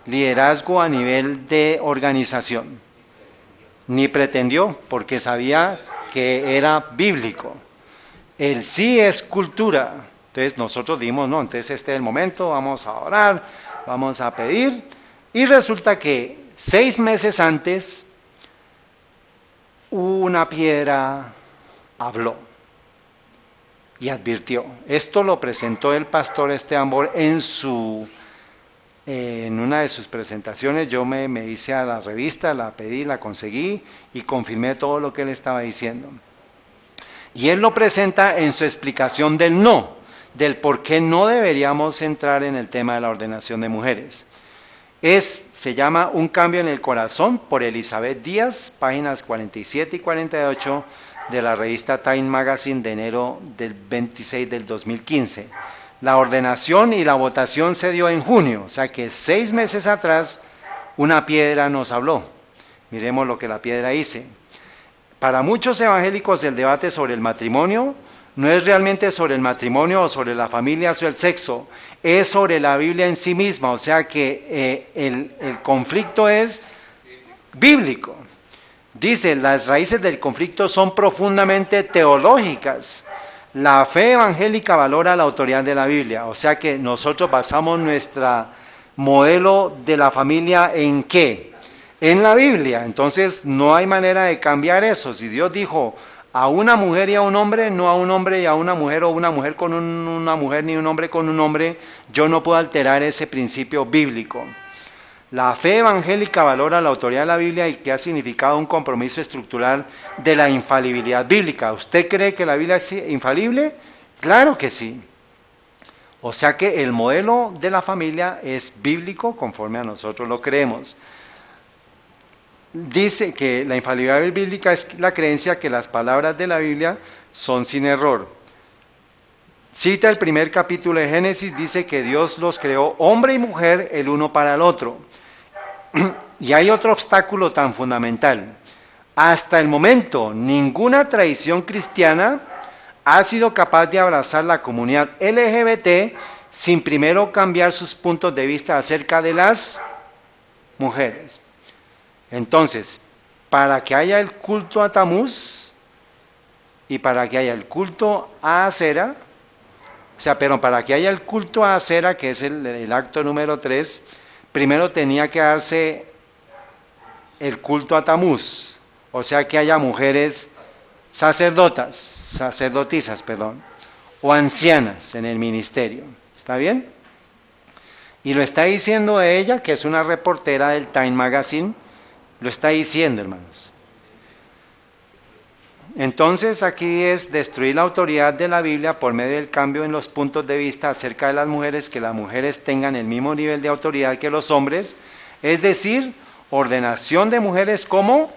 liderazgo a nivel de organización, ni pretendió, porque sabía que era bíblico. El sí es cultura. Entonces nosotros dimos, no, entonces este es el momento, vamos a orar, vamos a pedir, y resulta que 6 meses antes una piedra habló y advirtió. Esto lo presentó el pastor Esteban Bor en una de sus presentaciones. Yo me hice a la revista, la pedí, la conseguí y confirmé todo lo que él estaba diciendo. Y él lo presenta en su explicación del no, del por qué no deberíamos entrar en el tema de la ordenación de mujeres. Se llama Un cambio en el corazón, por Elizabeth Díaz, páginas 47 y 48 de la revista Time Magazine de enero del 26 del 2015. La ordenación y la votación se dio en junio, o sea que 6 meses atrás una piedra nos habló. Miremos lo que la piedra dice. Para muchos evangélicos el debate sobre el matrimonio no es realmente sobre el matrimonio o sobre la familia o el sexo, es sobre la Biblia en sí misma, o sea que el conflicto es bíblico. Dice, las raíces del conflicto son profundamente teológicas. La fe evangélica valora la autoridad de la Biblia, o sea que nosotros basamos nuestro modelo de la familia ¿en qué? En la Biblia. Entonces no hay manera de cambiar eso. Si Dios dijo a una mujer y a un hombre, no a un hombre y a una mujer, o una mujer con una mujer ni un hombre con un hombre, yo no puedo alterar ese principio bíblico. La fe evangélica valora la autoridad de la Biblia y que ha significado un compromiso estructural de la infalibilidad bíblica. ¿Usted cree que la Biblia es infalible? Claro que sí. O sea que el modelo de la familia es bíblico conforme a nosotros lo creemos. Dice que la infalibilidad bíblica es la creencia que las palabras de la Biblia son sin error. Cita el primer capítulo de Génesis, dice que Dios los creó hombre y mujer el uno para el otro. Y hay otro obstáculo tan fundamental. Hasta el momento, ninguna tradición cristiana ha sido capaz de abrazar la comunidad LGBT sin primero cambiar sus puntos de vista acerca de las mujeres. Entonces, para que haya el culto a Tamuz y para que haya el culto a Acera, para que haya el culto a Acera, que es el acto número 3, primero tenía que darse el culto a Tamuz, o sea que haya mujeres sacerdotisas, o ancianas en el ministerio. ¿Está bien? Y lo está diciendo ella, que es una reportera del Time Magazine, lo está diciendo, hermanos. Entonces aquí es destruir la autoridad de la Biblia por medio del cambio en los puntos de vista acerca de las mujeres, que las mujeres tengan el mismo nivel de autoridad que los hombres, es decir, ordenación de mujeres como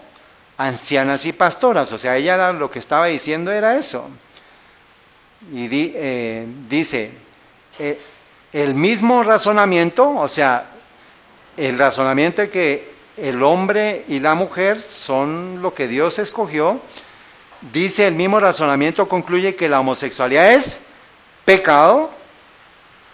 ancianas y pastoras. O sea, ella lo que estaba diciendo era eso. Y dice, el mismo razonamiento, o sea, el razonamiento de que el hombre y la mujer son lo que Dios escogió, dice el mismo razonamiento, concluye que la homosexualidad es pecado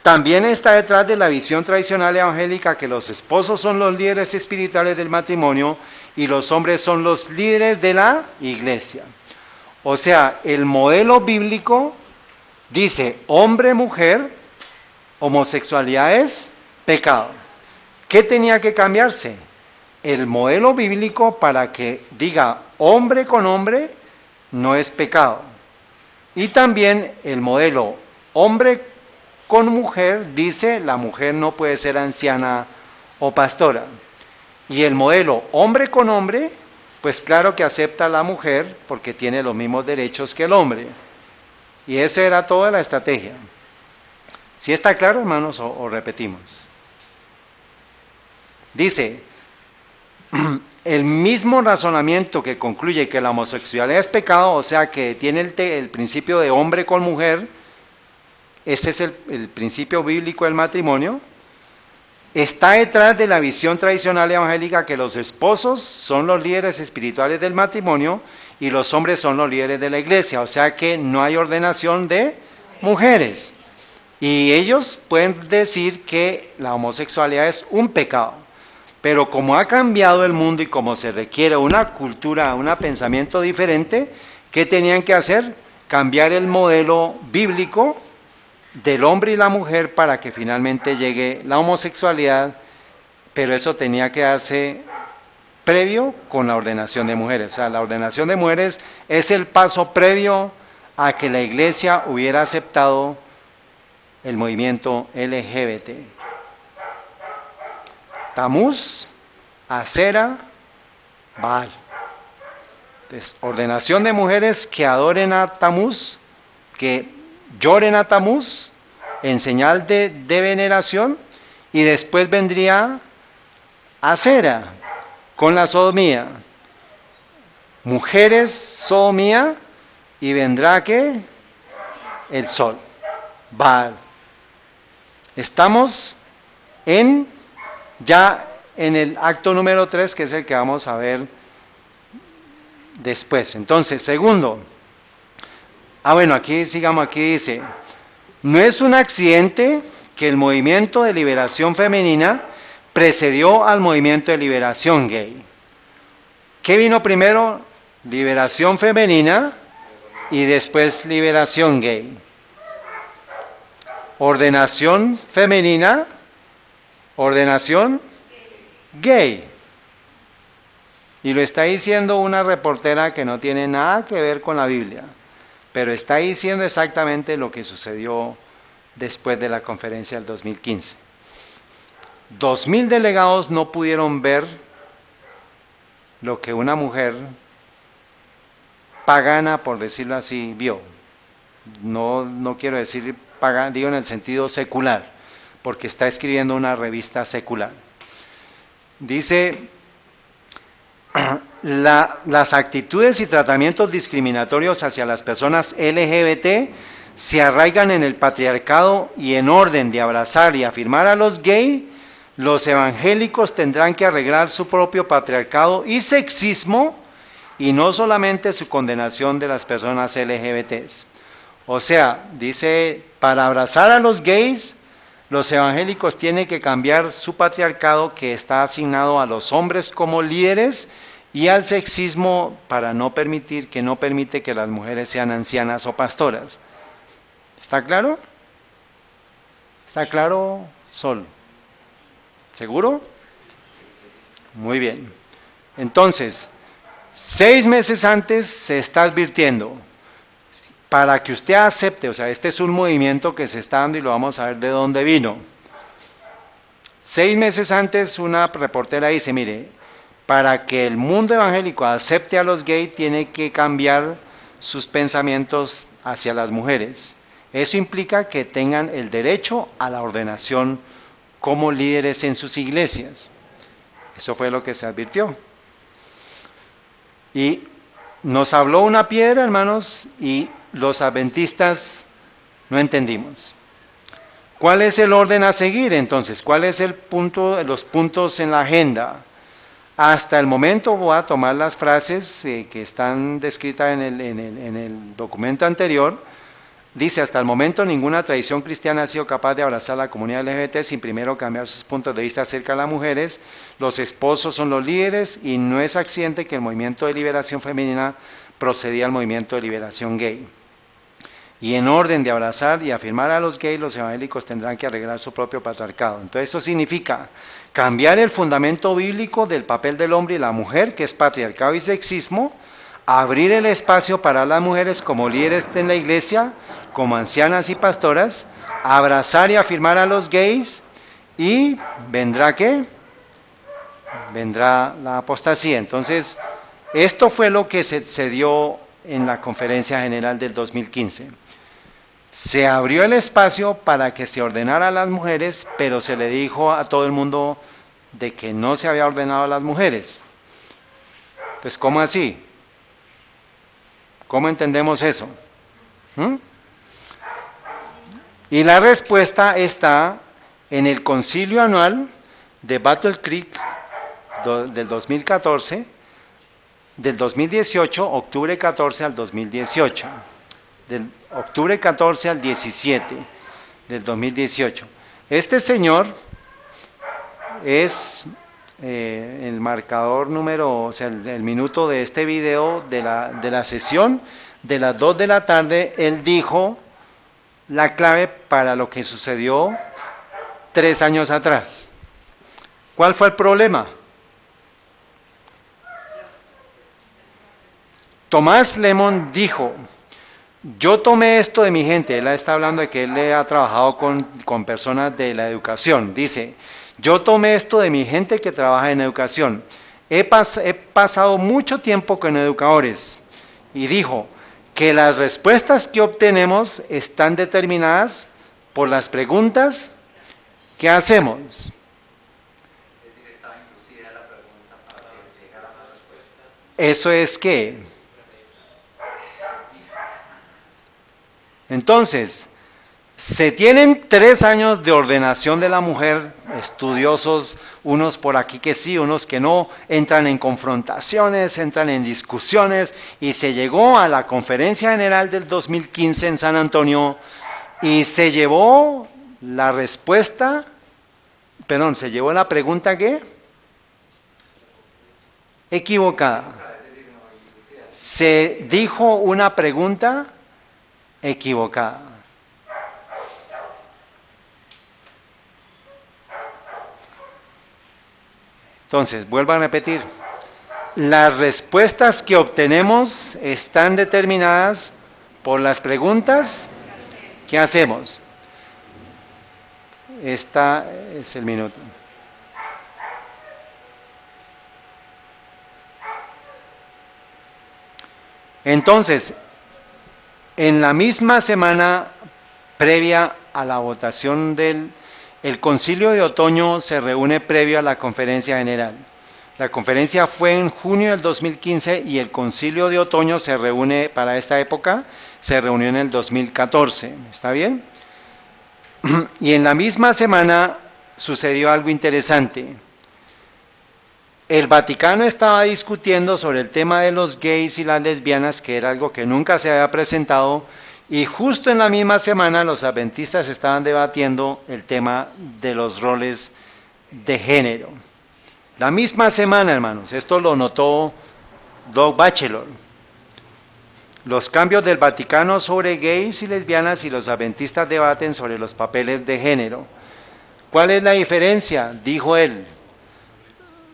También está detrás de la visión tradicional evangélica que los esposos son los líderes espirituales del matrimonio y los hombres son los líderes de la iglesia. O sea, el modelo bíblico dice hombre-mujer, homosexualidad es pecado. ¿Qué tenía que cambiarse? El modelo bíblico para que diga hombre con hombre no es pecado. Y también el modelo hombre con mujer dice la mujer no puede ser anciana o pastora. Y el modelo hombre con hombre, pues claro que acepta a la mujer porque tiene los mismos derechos que el hombre. Y esa era toda la estrategia. ¿Sí está claro, hermanos, o repetimos? Dice, el mismo razonamiento que concluye que la homosexualidad es pecado, o sea que tiene el principio de hombre con mujer, ese es el principio bíblico del matrimonio, está detrás de la visión tradicional evangélica que los esposos son los líderes espirituales del matrimonio y los hombres son los líderes de la iglesia, o sea que no hay ordenación de mujeres. Y ellos pueden decir que la homosexualidad es un pecado, pero como ha cambiado el mundo y como se requiere una cultura, un pensamiento diferente, ¿qué tenían que hacer? Cambiar el modelo bíblico del hombre y la mujer para que finalmente llegue la homosexualidad, pero eso tenía que darse previo con la ordenación de mujeres. O sea, la ordenación de mujeres es el paso previo a que la iglesia hubiera aceptado el movimiento LGBT. Tamuz, Asera, Baal. Entonces, ordenación de mujeres que adoren a Tamuz, que lloren a Tamuz en señal de veneración, y después vendría Asera con la sodomía. Mujeres, sodomía, y vendrá ¿qué? El sol, Baal. Estamos ya en el acto número 3, que es el que vamos a ver después. Entonces, segundo, aquí sigamos, aquí dice, no es un accidente que el movimiento de liberación femenina precedió al movimiento de liberación gay. ¿Qué vino primero? Liberación femenina y después liberación gay. Ordenación femenina, ordenación gay. Y lo está diciendo una reportera que no tiene nada que ver con la Biblia, pero está diciendo exactamente lo que sucedió después de la conferencia del 2015. 2000 delegados no pudieron ver lo que una mujer pagana, por decirlo así, vio. No quiero decir pagana, digo en el sentido secular, porque está escribiendo una revista secular. Dice, las actitudes y tratamientos discriminatorios hacia las personas LGBT se arraigan en el patriarcado y en orden de abrazar y afirmar a los gays, los evangélicos tendrán que arreglar su propio patriarcado y sexismo y no solamente su condenación de las personas LGBTs. O sea, dice, para abrazar a los gays, los evangélicos tienen que cambiar su patriarcado que está asignado a los hombres como líderes y al sexismo para no permite que las mujeres sean ancianas o pastoras. ¿Está claro? ¿Está claro, Sol? ¿Seguro? Muy bien. Entonces, 6 meses antes se está advirtiendo, para que usted acepte, o sea, este es un movimiento que se está dando y lo vamos a ver de dónde vino. 6 meses antes una reportera dice, mire, para que el mundo evangélico acepte a los gays tiene que cambiar sus pensamientos hacia las mujeres. Eso implica que tengan el derecho a la ordenación como líderes en sus iglesias. Eso fue lo que se advirtió. Y nos habló una piedra, hermanos, y los adventistas no entendimos. ¿Cuál es el orden a seguir entonces? ¿Cuál es los puntos en la agenda? Hasta el momento voy a tomar las frases que están descritas en el documento anterior. Dice, hasta el momento ninguna tradición cristiana ha sido capaz de abrazar a la comunidad LGBT sin primero cambiar sus puntos de vista acerca de las mujeres. Los esposos son los líderes y no es accidente que el movimiento de liberación femenina procedía al movimiento de liberación gay. Y en orden de abrazar y afirmar a los gays, los evangélicos tendrán que arreglar su propio patriarcado. Entonces eso significa cambiar el fundamento bíblico del papel del hombre y la mujer, que es patriarcado y sexismo, abrir el espacio para las mujeres como líderes en la iglesia, como ancianas y pastoras, abrazar y afirmar a los gays, y ¿vendrá qué? Vendrá la apostasía. Entonces, esto fue lo que se dio en la Conferencia General del 2015. Se abrió el espacio para que se ordenara a las mujeres, pero se le dijo a todo el mundo de que no se había ordenado a las mujeres. Pues, ¿cómo así? ¿Cómo entendemos eso? Y la respuesta está en el concilio anual de Battle Creek del 2014, del 2018, octubre 14 al 2018, del octubre 14 al 17 del 2018. Este señor es el marcador número, o sea, el minuto de este video de la sesión de las 2 de la tarde. Él dijo la clave para lo que sucedió 3 años atrás. ¿Cuál fue el problema? Tomás Lemon dijo, yo tomé esto de mi gente. Él está hablando de que él ha trabajado con personas de la educación. Dice, yo tomé esto de mi gente que trabaja en educación. He pasado mucho tiempo con educadores. Y dijo que las respuestas que obtenemos están determinadas por las preguntas que hacemos. Es decir, estaba inducida la pregunta para que llegara a la respuesta. Eso es que... Entonces, se tienen 3 años de ordenación de la mujer, estudiosos, unos por aquí que sí, unos que no, entran en confrontaciones, entran en discusiones, y se llegó a la Conferencia General del 2015 en San Antonio, y se llevó la respuesta, se llevó la pregunta ¿qué? Equivocada. Se dijo una pregunta equivocada. Entonces, vuelvo a repetir, las respuestas que obtenemos están determinadas por las preguntas que hacemos. Este es el minuto. Entonces, en la misma semana previa a la votación el concilio de otoño se reúne previo a la conferencia general. La conferencia fue en junio del 2015 y el concilio de otoño se reúne para esta época, se reunió en el 2014. ¿Está bien? Y en la misma semana sucedió algo interesante. El Vaticano estaba discutiendo sobre el tema de los gays y las lesbianas, que era algo que nunca se había presentado, y justo en la misma semana los adventistas estaban debatiendo el tema de los roles de género. La misma semana, hermanos, esto lo notó Doug Batchelor. Los cambios del Vaticano sobre gays y lesbianas, y los adventistas debaten sobre los papeles de género. ¿Cuál es la diferencia? Dijo él.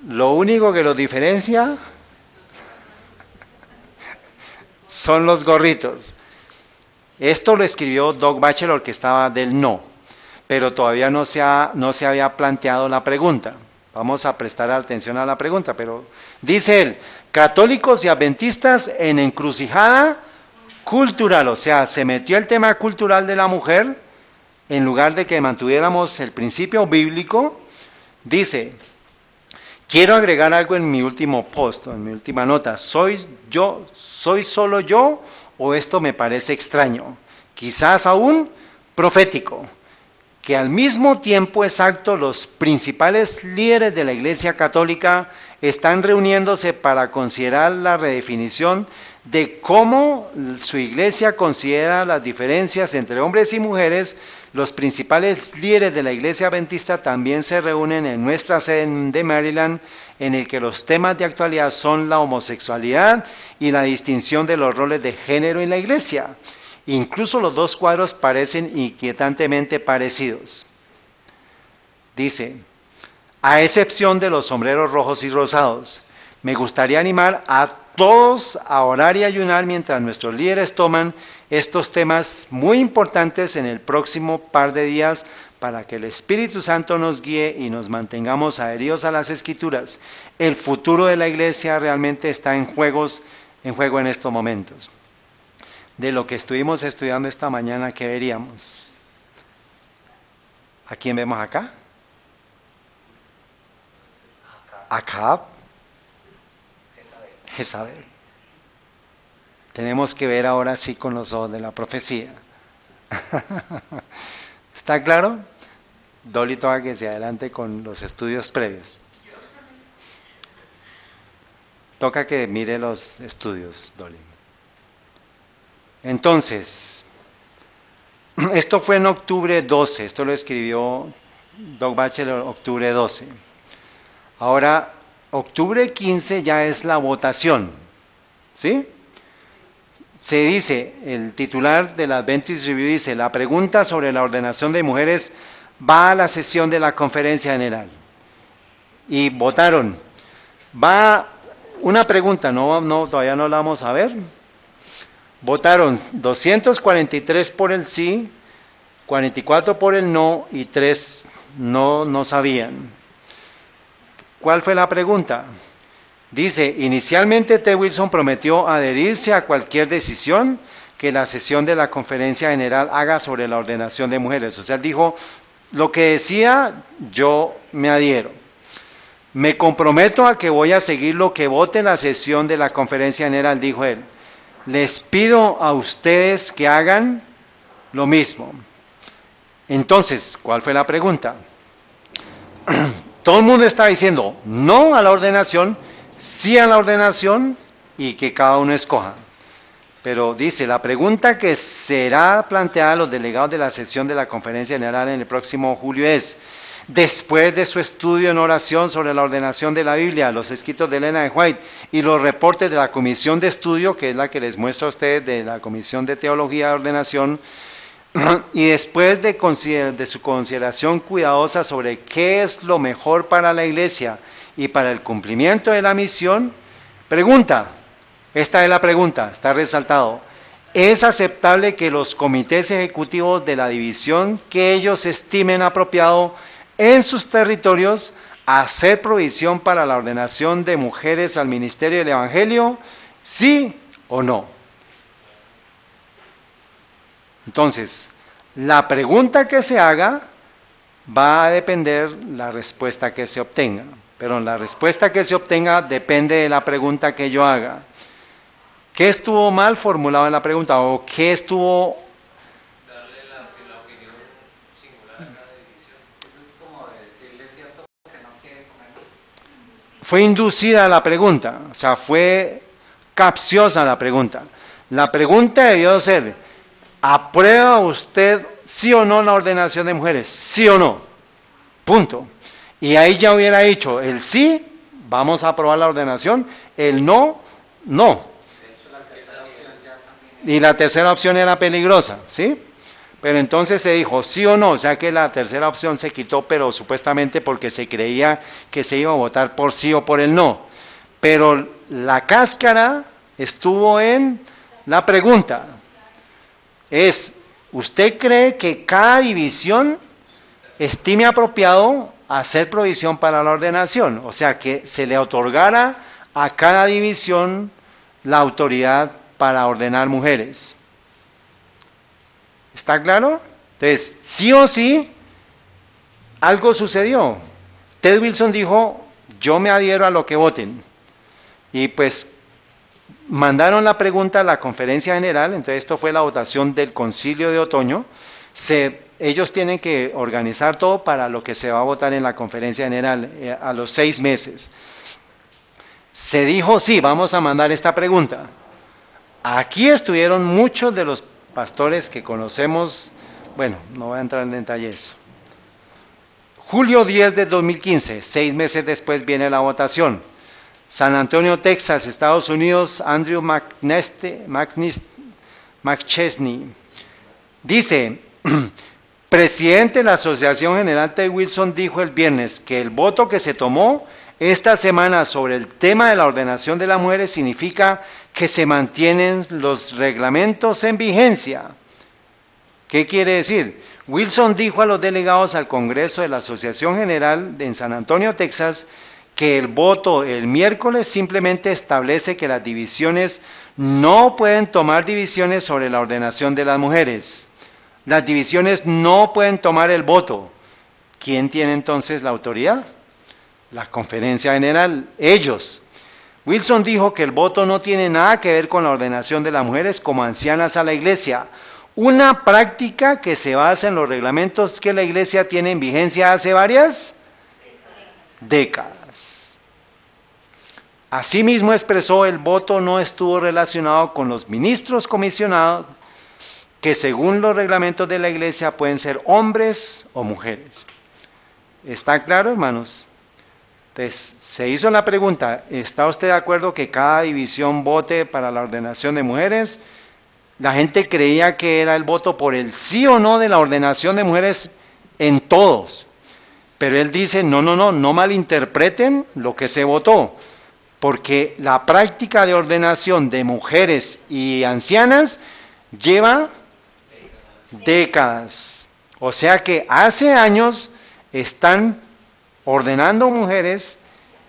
Lo único que los diferencia son los gorritos. Esto lo escribió Doug Batchelor, que estaba del no, pero todavía no se había planteado la pregunta. Vamos a prestar atención a la pregunta, pero dice él, católicos y adventistas en encrucijada cultural, o sea, se metió el tema cultural de la mujer, en lugar de que mantuviéramos el principio bíblico. Dice, quiero agregar algo en mi último post, en mi última nota. ¿Soy solo yo o esto me parece extraño? Quizás aún profético. Que al mismo tiempo exacto los principales líderes de la Iglesia Católica están reuniéndose para considerar la redefinición de cómo su iglesia considera las diferencias entre hombres y mujeres. Los principales líderes de la iglesia adventista también se reúnen en nuestra sede de Maryland, en el que los temas de actualidad son la homosexualidad y la distinción de los roles de género en la iglesia. Incluso los dos cuadros parecen inquietantemente parecidos. Dice, a excepción de los sombreros rojos y rosados, me gustaría animar a todos a orar y ayunar mientras nuestros líderes toman estos temas muy importantes en el próximo par de días, para que el Espíritu Santo nos guíe y nos mantengamos adheridos a las Escrituras. El futuro de la iglesia realmente está en juego en estos momentos. De lo que estuvimos estudiando esta mañana, ¿qué veríamos? ¿A quién vemos acá? Acab. Jezabel. Tenemos que ver ahora sí con los ojos de la profecía. ¿Está claro? Dolly toca que se adelante con los estudios previos. Toca que mire los estudios, Dolly. Entonces, esto fue en octubre 12, esto lo escribió Doug Batchelor octubre 12. Ahora, octubre 15 ya es la votación, ¿sí? Se dice, el titular de la Adventist Review dice, la pregunta sobre la ordenación de mujeres va a la sesión de la conferencia general. Y votaron. Va una pregunta, todavía no la vamos a ver. Votaron 243 por el sí, 44 por el no y 3 no sabían. ¿Cuál fue la pregunta? Dice, inicialmente Ted Wilson prometió adherirse a cualquier decisión que la sesión de la conferencia general haga sobre la ordenación de mujeres. O sea, él dijo, lo que decía, yo me adhiero. Me comprometo a que voy a seguir lo que vote la sesión de la conferencia general, dijo él. Les pido a ustedes que hagan lo mismo. Entonces, ¿cuál fue la pregunta? Todo el mundo está diciendo no a la ordenación, sí a la ordenación y que cada uno escoja. Pero dice, la pregunta que será planteada a los delegados de la sesión de la conferencia general en el próximo julio es, después de su estudio en oración sobre la ordenación de la Biblia, los escritos de Elena de White y los reportes de la comisión de estudio, que es la que les muestro a ustedes de la comisión de teología de ordenación, y después de su consideración cuidadosa sobre qué es lo mejor para la iglesia y para el cumplimiento de la misión, pregunta, esta es la pregunta, está resaltado, ¿es aceptable que los comités ejecutivos de la división que ellos estimen apropiado en sus territorios hacer provisión para la ordenación de mujeres al ministerio del Evangelio? ¿Sí o no? Entonces, la pregunta que se haga va a depender la respuesta que se obtenga. Pero la respuesta que se obtenga depende de la pregunta que yo haga. ¿Qué estuvo mal formulado en la pregunta? ¿O qué estuvo...? Darle la opinión singular a cada división. Eso es como decirle cierto que no quiere comer. Fue inducida la pregunta, o sea, fue capciosa la pregunta. La pregunta debió ser, ¿aprueba usted sí o no la ordenación de mujeres? ¿Sí o no? Punto. Y ahí ya hubiera dicho, el sí, vamos a aprobar la ordenación, el no, no. Y la tercera opción era peligrosa, ¿sí? Pero entonces se dijo sí o no, o sea que la tercera opción se quitó, pero supuestamente porque se creía que se iba a votar por sí o por el no. Pero la cáscara estuvo en la pregunta. ¿Usted cree que cada división estime apropiado hacer provisión para la ordenación? O sea, que se le otorgara a cada división la autoridad para ordenar mujeres. ¿Está claro? Entonces, sí o sí, algo sucedió. Ted Wilson dijo, yo me adhiero a lo que voten. Y pues mandaron la pregunta a la conferencia general, entonces esto fue la votación del concilio de otoño. Ellos tienen que organizar todo para lo que se va a votar en la conferencia general a los 6 meses. Se dijo, sí, vamos a mandar esta pregunta. Aquí estuvieron muchos de los pastores que conocemos, bueno, no voy a entrar en detalles. Julio 10 de 2015, 6 meses después viene la votación. San Antonio, Texas, Estados Unidos, Andrew McChesney. Dice, presidente de la Asociación General Ted Wilson dijo el viernes que el voto que se tomó esta semana sobre el tema de la ordenación de las mujeres significa que se mantienen los reglamentos en vigencia. ¿Qué quiere decir? Wilson dijo a los delegados al Congreso de la Asociación General en San Antonio, Texas, que el voto el miércoles simplemente establece que las divisiones no pueden tomar decisiones sobre la ordenación de las mujeres. Las divisiones no pueden tomar el voto. ¿Quién tiene entonces la autoridad? La Conferencia General, ellos. Wilson dijo que el voto no tiene nada que ver con la ordenación de las mujeres como ancianas a la iglesia, una práctica que se basa en los reglamentos que la iglesia tiene en vigencia hace varias décadas. Asimismo expresó el voto no estuvo relacionado con los ministros comisionados, que según los reglamentos de la iglesia pueden ser hombres o mujeres. ¿Está claro, hermanos? Entonces, se hizo la pregunta, ¿está usted de acuerdo que cada división vote para la ordenación de mujeres? La gente creía que era el voto por el sí o no de la ordenación de mujeres en todos. Pero él dice, no malinterpreten lo que se votó, porque la práctica de ordenación de mujeres y ancianas lleva décadas. O sea que hace años están ordenando mujeres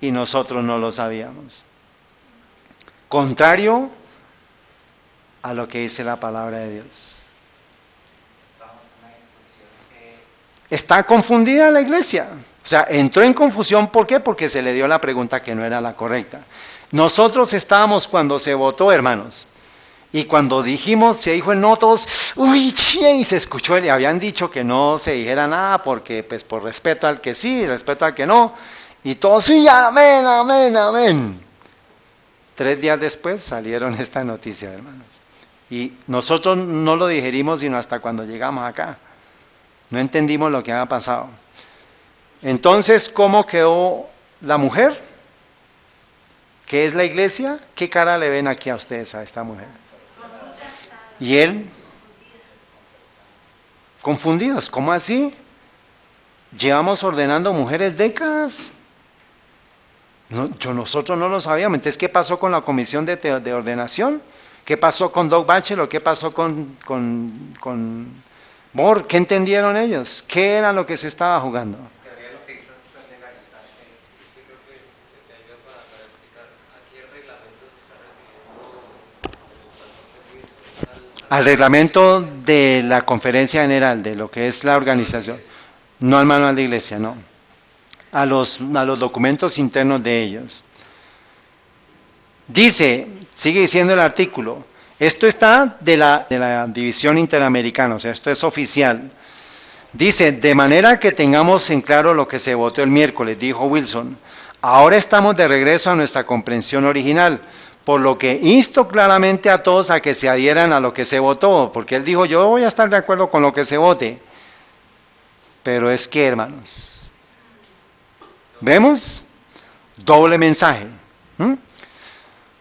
y nosotros no lo sabíamos. Contrario a lo que dice la palabra de Dios. Está confundida la iglesia. O sea, entró en confusión, ¿por qué? Porque se le dio la pregunta que no era la correcta. Nosotros estábamos cuando se votó, hermanos. Y cuando dijimos, se dijo en no, todos, uy, chie, y se escuchó, le habían dicho que no se dijera nada, porque pues por respeto al que sí, respeto al que no, y todos, sí, amén, amén, amén. 3 días después salieron esta noticia, hermanos. Y nosotros no lo digerimos sino hasta cuando llegamos acá. No entendimos lo que había pasado. Entonces, ¿cómo quedó la mujer? ¿Qué es la iglesia? ¿Qué cara le ven aquí a ustedes a esta mujer? Y él, confundidos, ¿cómo así? Llevamos ordenando mujeres décadas. Nosotros no lo sabíamos. Entonces, ¿qué pasó con la comisión de ordenación? ¿Qué pasó con Doug Batchelor? ¿Qué pasó con Moore? ¿Qué entendieron ellos? ¿Qué era lo que se estaba jugando? Al reglamento de la Conferencia General, de lo que es la organización, no al manual de iglesia, no. A los documentos internos de ellos. Dice, sigue diciendo el artículo, esto está de la División Interamericana, o sea, esto es oficial. Dice, de manera que tengamos en claro lo que se votó el miércoles, dijo Wilson, ahora estamos de regreso a nuestra comprensión original, por lo que insto claramente a todos a que se adhieran a lo que se votó, porque él dijo, yo voy a estar de acuerdo con lo que se vote. Pero es que, hermanos, ¿vemos? Doble mensaje.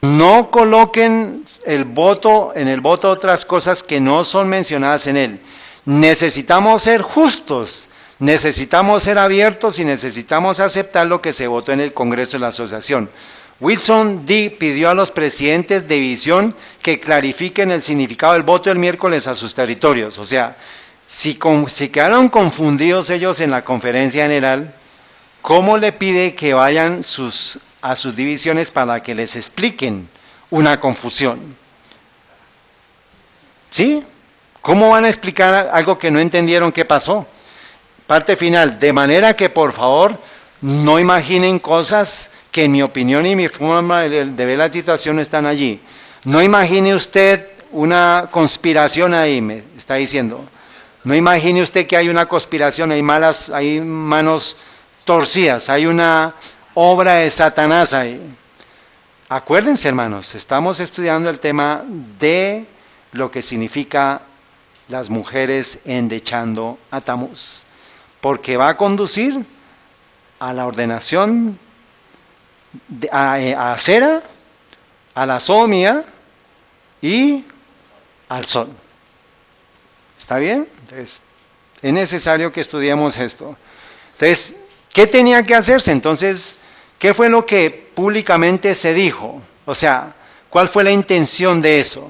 No coloquen en el voto otras cosas que no son mencionadas en él. Necesitamos ser justos, necesitamos ser abiertos y necesitamos aceptar lo que se votó en el Congreso de la Asociación. Wilson pidió a los presidentes de división que clarifiquen el significado del voto el miércoles a sus territorios. O sea, si quedaron confundidos ellos en la conferencia general, ¿cómo le pide que vayan a sus divisiones para que les expliquen una confusión? ¿Sí? ¿Cómo van a explicar algo que no entendieron qué pasó? Parte final, de manera que por favor no imaginen cosas que en mi opinión y mi forma de ver la situación no están allí. No imagine usted una conspiración ahí, me está diciendo. No imagine usted que hay una conspiración, hay manos torcidas, hay una obra de Satanás ahí. Acuérdense, hermanos, estamos estudiando el tema de lo que significa las mujeres endechando a Tamuz, porque va a conducir a la ordenación a Acera, a la sodomía y al sol. ¿Está bien? Entonces, es necesario que estudiemos esto. Entonces, ¿qué tenía que hacerse? Entonces, ¿qué fue lo que públicamente se dijo? O sea, ¿cuál fue la intención de eso?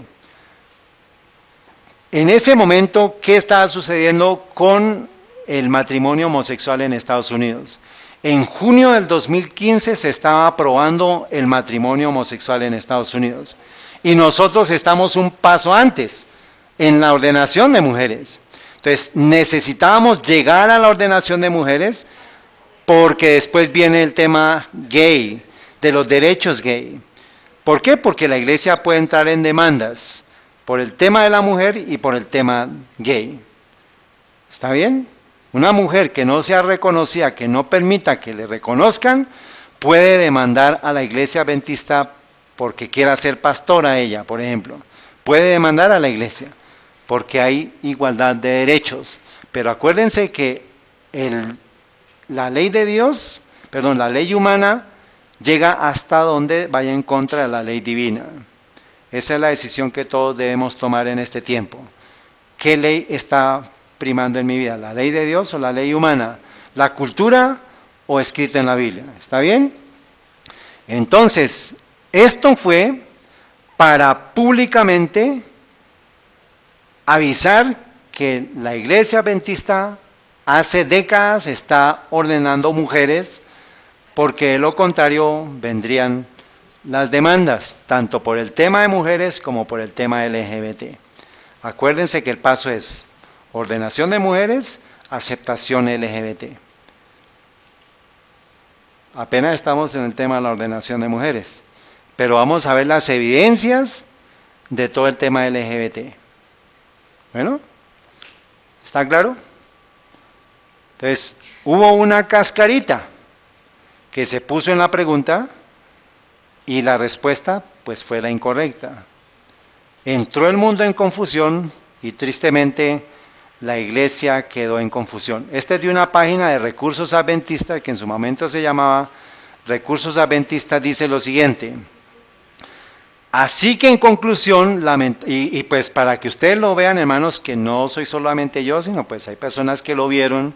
En ese momento, ¿qué estaba sucediendo con el matrimonio homosexual en Estados Unidos? En junio del 2015 se estaba aprobando el matrimonio homosexual en Estados Unidos. Y nosotros estamos un paso antes, en la ordenación de mujeres. Entonces, necesitábamos llegar a la ordenación de mujeres, porque después viene el tema gay, de los derechos gay. ¿Por qué? Porque la iglesia puede entrar en demandas por el tema de la mujer y por el tema gay. ¿Está bien? Una mujer que no sea reconocida, que no permita que le reconozcan, puede demandar a la iglesia adventista porque quiera ser pastora ella, por ejemplo. Puede demandar a la iglesia porque hay igualdad de derechos. Pero acuérdense que la ley de Dios, la ley humana, llega hasta donde vaya en contra de la ley divina. Esa es la decisión que todos debemos tomar en este tiempo. ¿Qué ley está primando en mi vida? ¿La ley de Dios o la ley humana? ¿La cultura o escrito en la Biblia? ¿Está bien? Entonces, esto fue para públicamente avisar que la iglesia adventista hace décadas está ordenando mujeres, porque de lo contrario vendrían las demandas, tanto por el tema de mujeres como por el tema LGBT. Acuérdense que el paso es ordenación de mujeres, aceptación LGBT. Apenas estamos en el tema de la ordenación de mujeres, pero vamos a ver las evidencias de todo el tema LGBT. Bueno, ¿está claro? Entonces, hubo una cascarita que se puso en la pregunta y la respuesta pues fue la incorrecta. Entró el mundo en confusión y tristemente la iglesia quedó en confusión. Esta es de una página de Recursos Adventistas que en su momento se llamaba Recursos Adventistas, dice lo siguiente: así que en conclusión, y pues para que ustedes lo vean, hermanos, que no soy solamente yo, sino pues hay personas que lo vieron,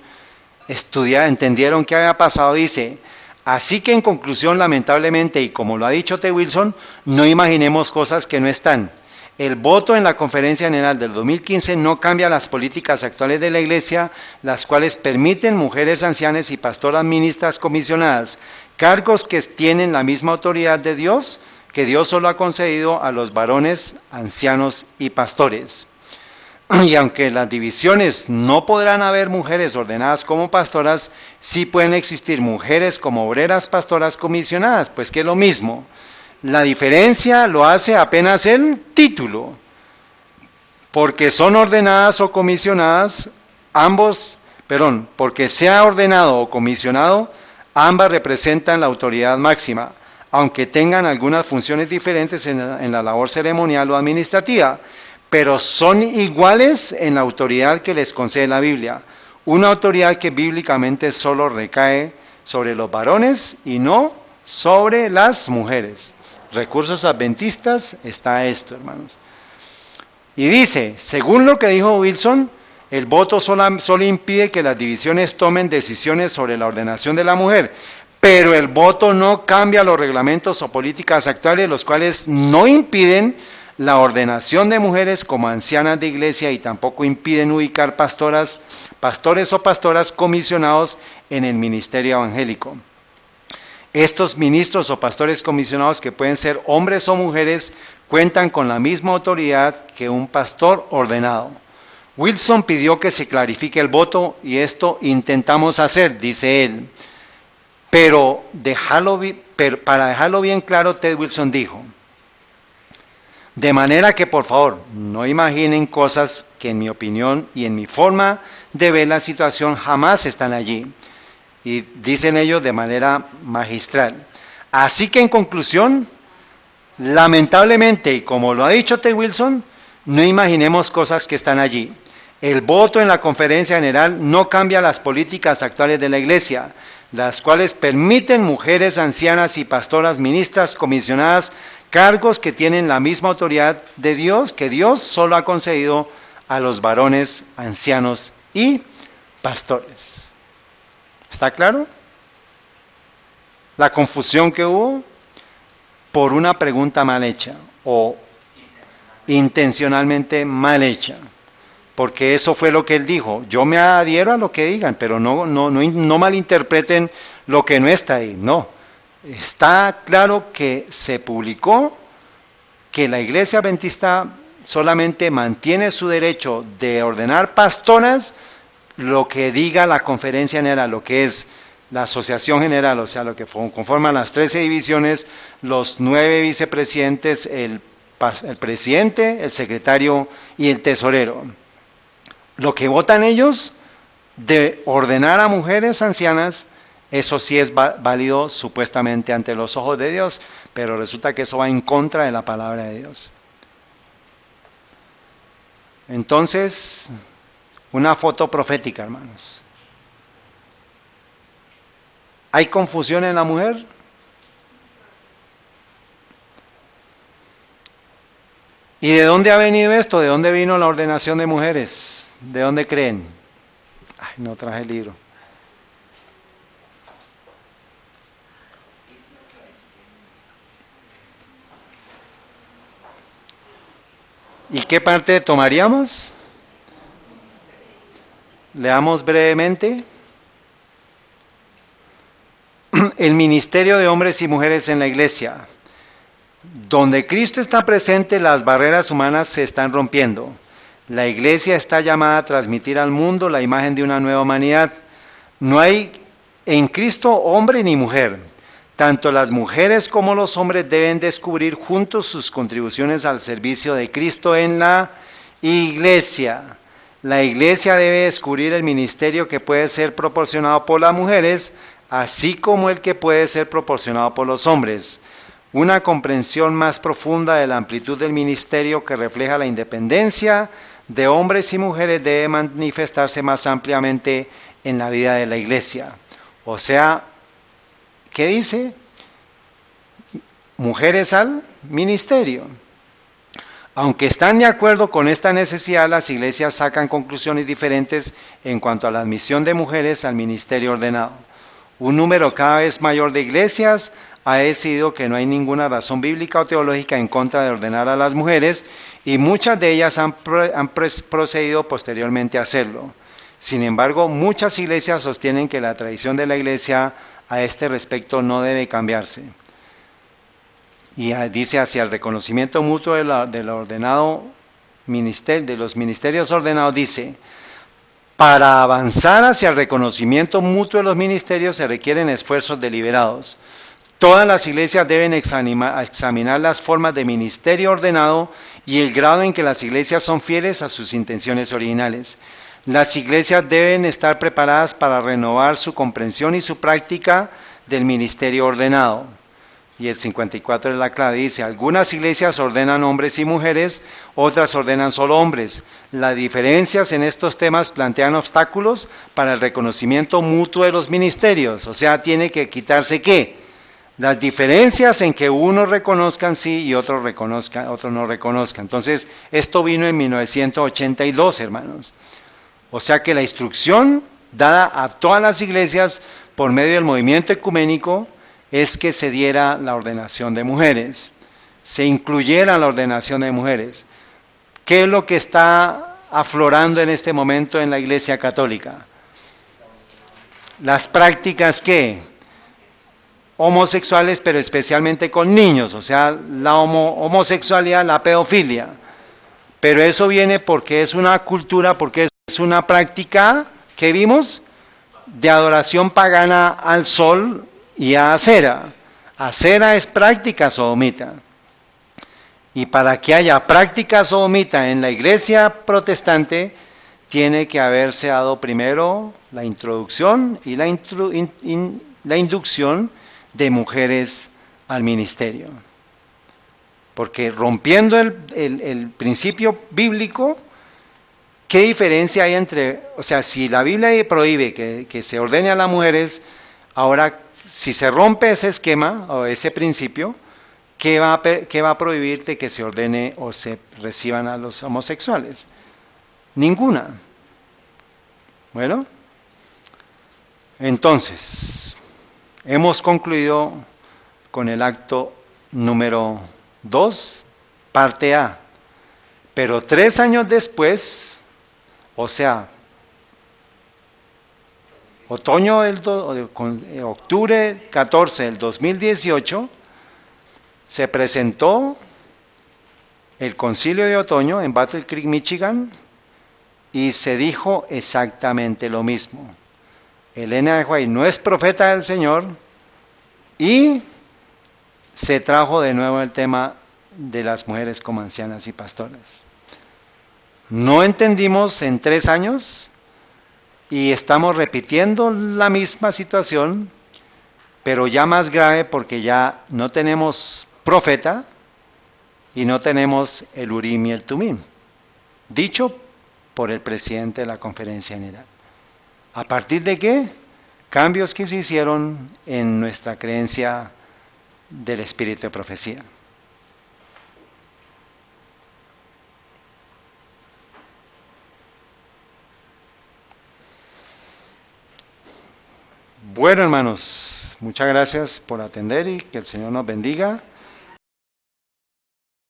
entendieron qué había pasado, dice: así que en conclusión, lamentablemente, y como lo ha dicho T. Wilson, no imaginemos cosas que no están. El voto en la Conferencia General del 2015 no cambia las políticas actuales de la Iglesia, las cuales permiten mujeres ancianas y pastoras ministras comisionadas, cargos que tienen la misma autoridad de Dios, que Dios solo ha concedido a los varones, ancianos y pastores. Y aunque las divisiones no podrán haber mujeres ordenadas como pastoras, sí pueden existir mujeres como obreras pastoras comisionadas, pues que es lo mismo. La diferencia lo hace apenas el título, porque son ordenadas o comisionadas, porque sea ordenado o comisionado, ambas representan la autoridad máxima, aunque tengan algunas funciones diferentes en la labor ceremonial o administrativa, pero son iguales en la autoridad que les concede la Biblia, una autoridad que bíblicamente solo recae sobre los varones y no sobre las mujeres. Recursos Adventistas está esto, hermanos. Y dice, según lo que dijo Wilson, el voto solo impide que las divisiones tomen decisiones sobre la ordenación de la mujer, pero el voto no cambia los reglamentos o políticas actuales, los cuales no impiden la ordenación de mujeres como ancianas de iglesia y tampoco impiden ubicar pastores o pastoras comisionados en el ministerio evangélico. Estos ministros o pastores comisionados, que pueden ser hombres o mujeres, cuentan con la misma autoridad que un pastor ordenado. Wilson pidió que se clarifique el voto y esto intentamos hacer, dice él. Pero para dejarlo bien claro, Ted Wilson dijo: de manera que por favor no imaginen cosas que en mi opinión y en mi forma de ver la situación jamás están allí. Y dicen ellos de manera magistral. Así que en conclusión, Lamentablemente, y como lo ha dicho T. Wilson, no imaginemos cosas que están allí. El voto en la conferencia general no cambia las políticas actuales de la Iglesia, las cuales permiten mujeres ancianas y pastoras, ministras, comisionadas, cargos que tienen la misma autoridad de Dios, que Dios solo ha concedido a los varones ancianos y pastores. ¿Está claro? La confusión que hubo por una pregunta mal hecha o intencionalmente mal hecha, porque eso fue lo que él dijo. Yo me adhiero a lo que digan, pero no malinterpreten lo que no está ahí. No, está claro que se publicó que la Iglesia Adventista solamente mantiene su derecho de ordenar pastoras lo que diga la conferencia general, lo que es la asociación general, o sea, lo que conforman las 13 divisiones, los 9 vicepresidentes, el presidente, el secretario y el tesorero. Lo que votan ellos de ordenar a mujeres ancianas, eso sí es válido supuestamente ante los ojos de Dios, pero resulta que eso va en contra de la palabra de Dios. Entonces, una foto profética, hermanos. ¿Hay confusión en la mujer? ¿Y de dónde ha venido esto? ¿De dónde vino la ordenación de mujeres? ¿De dónde creen? Ay, no traje el libro. ¿Y qué parte tomaríamos? Leamos brevemente. El ministerio de hombres y mujeres en la iglesia. Donde Cristo está presente, las barreras humanas se están rompiendo. La iglesia está llamada a transmitir al mundo la imagen de una nueva humanidad. No hay en Cristo hombre ni mujer. Tanto las mujeres como los hombres deben descubrir juntos sus contribuciones al servicio de Cristo en la iglesia. La iglesia debe descubrir el ministerio que puede ser proporcionado por las mujeres, así como el que puede ser proporcionado por los hombres. Una comprensión más profunda de la amplitud del ministerio que refleja la independencia de hombres y mujeres debe manifestarse más ampliamente en la vida de la iglesia. O sea, ¿qué dice? Mujeres al ministerio. Aunque están de acuerdo con esta necesidad, las iglesias sacan conclusiones diferentes en cuanto a la admisión de mujeres al ministerio ordenado. Un número cada vez mayor de iglesias ha decidido que no hay ninguna razón bíblica o teológica en contra de ordenar a las mujeres y muchas de ellas han procedido posteriormente a hacerlo. Sin embargo, muchas iglesias sostienen que la tradición de la iglesia a este respecto no debe cambiarse. Y dice hacia el reconocimiento mutuo de los ministerios ordenados, dice: para avanzar hacia el reconocimiento mutuo de los ministerios se requieren esfuerzos deliberados. Todas las iglesias deben examinar las formas de ministerio ordenado y el grado en que las iglesias son fieles a sus intenciones originales. Las iglesias deben estar preparadas para renovar su comprensión y su práctica del ministerio ordenado. Y el 54 es la clave, dice: algunas iglesias ordenan hombres y mujeres, otras ordenan solo hombres. Las diferencias en estos temas plantean obstáculos para el reconocimiento mutuo de los ministerios. O sea, tiene que quitarse ¿qué? Las diferencias en que unos reconozcan sí y otros no reconozcan. Entonces, esto vino en 1982, hermanos. O sea que la instrucción dada a todas las iglesias por medio del movimiento ecuménico es que se diera la ordenación de mujeres, se incluyera la ordenación de mujeres. ¿Qué es lo que está aflorando en este momento en la Iglesia Católica? Las prácticas ¿qué? Homosexuales, pero especialmente con niños, o sea, la homosexualidad, la pedofilia. Pero eso viene porque es una cultura, porque es una práctica, ¿qué vimos? De adoración pagana al sol y a Acera. Acera es práctica sodomita. Y para que haya práctica sodomita en la iglesia protestante, tiene que haberse dado primero la introducción y la inducción de mujeres al ministerio. Porque rompiendo el principio bíblico, ¿qué diferencia hay entre, o sea, si la Biblia prohíbe que se ordene a las mujeres, ahora si se rompe ese esquema o ese principio, ¿qué va a prohibirte que se ordene o se reciban a los homosexuales? Ninguna. Bueno, entonces, hemos concluido con el acto número 2, parte A. Pero 3 años después, o sea, octubre 14 del 2018, se presentó el concilio de otoño en Battle Creek, Michigan, y se dijo exactamente lo mismo. Elena de White no es profeta del Señor, y se trajo de nuevo el tema de las mujeres como ancianas y pastoras. No entendimos en 3 años y estamos repitiendo la misma situación, pero ya más grave porque ya no tenemos profeta y no tenemos el Urim y el Tumim, dicho por el presidente de la conferencia general. ¿A partir de qué? Cambios que se hicieron en nuestra creencia del espíritu de profecía. Bueno, hermanos, muchas gracias por atender y que el Señor nos bendiga.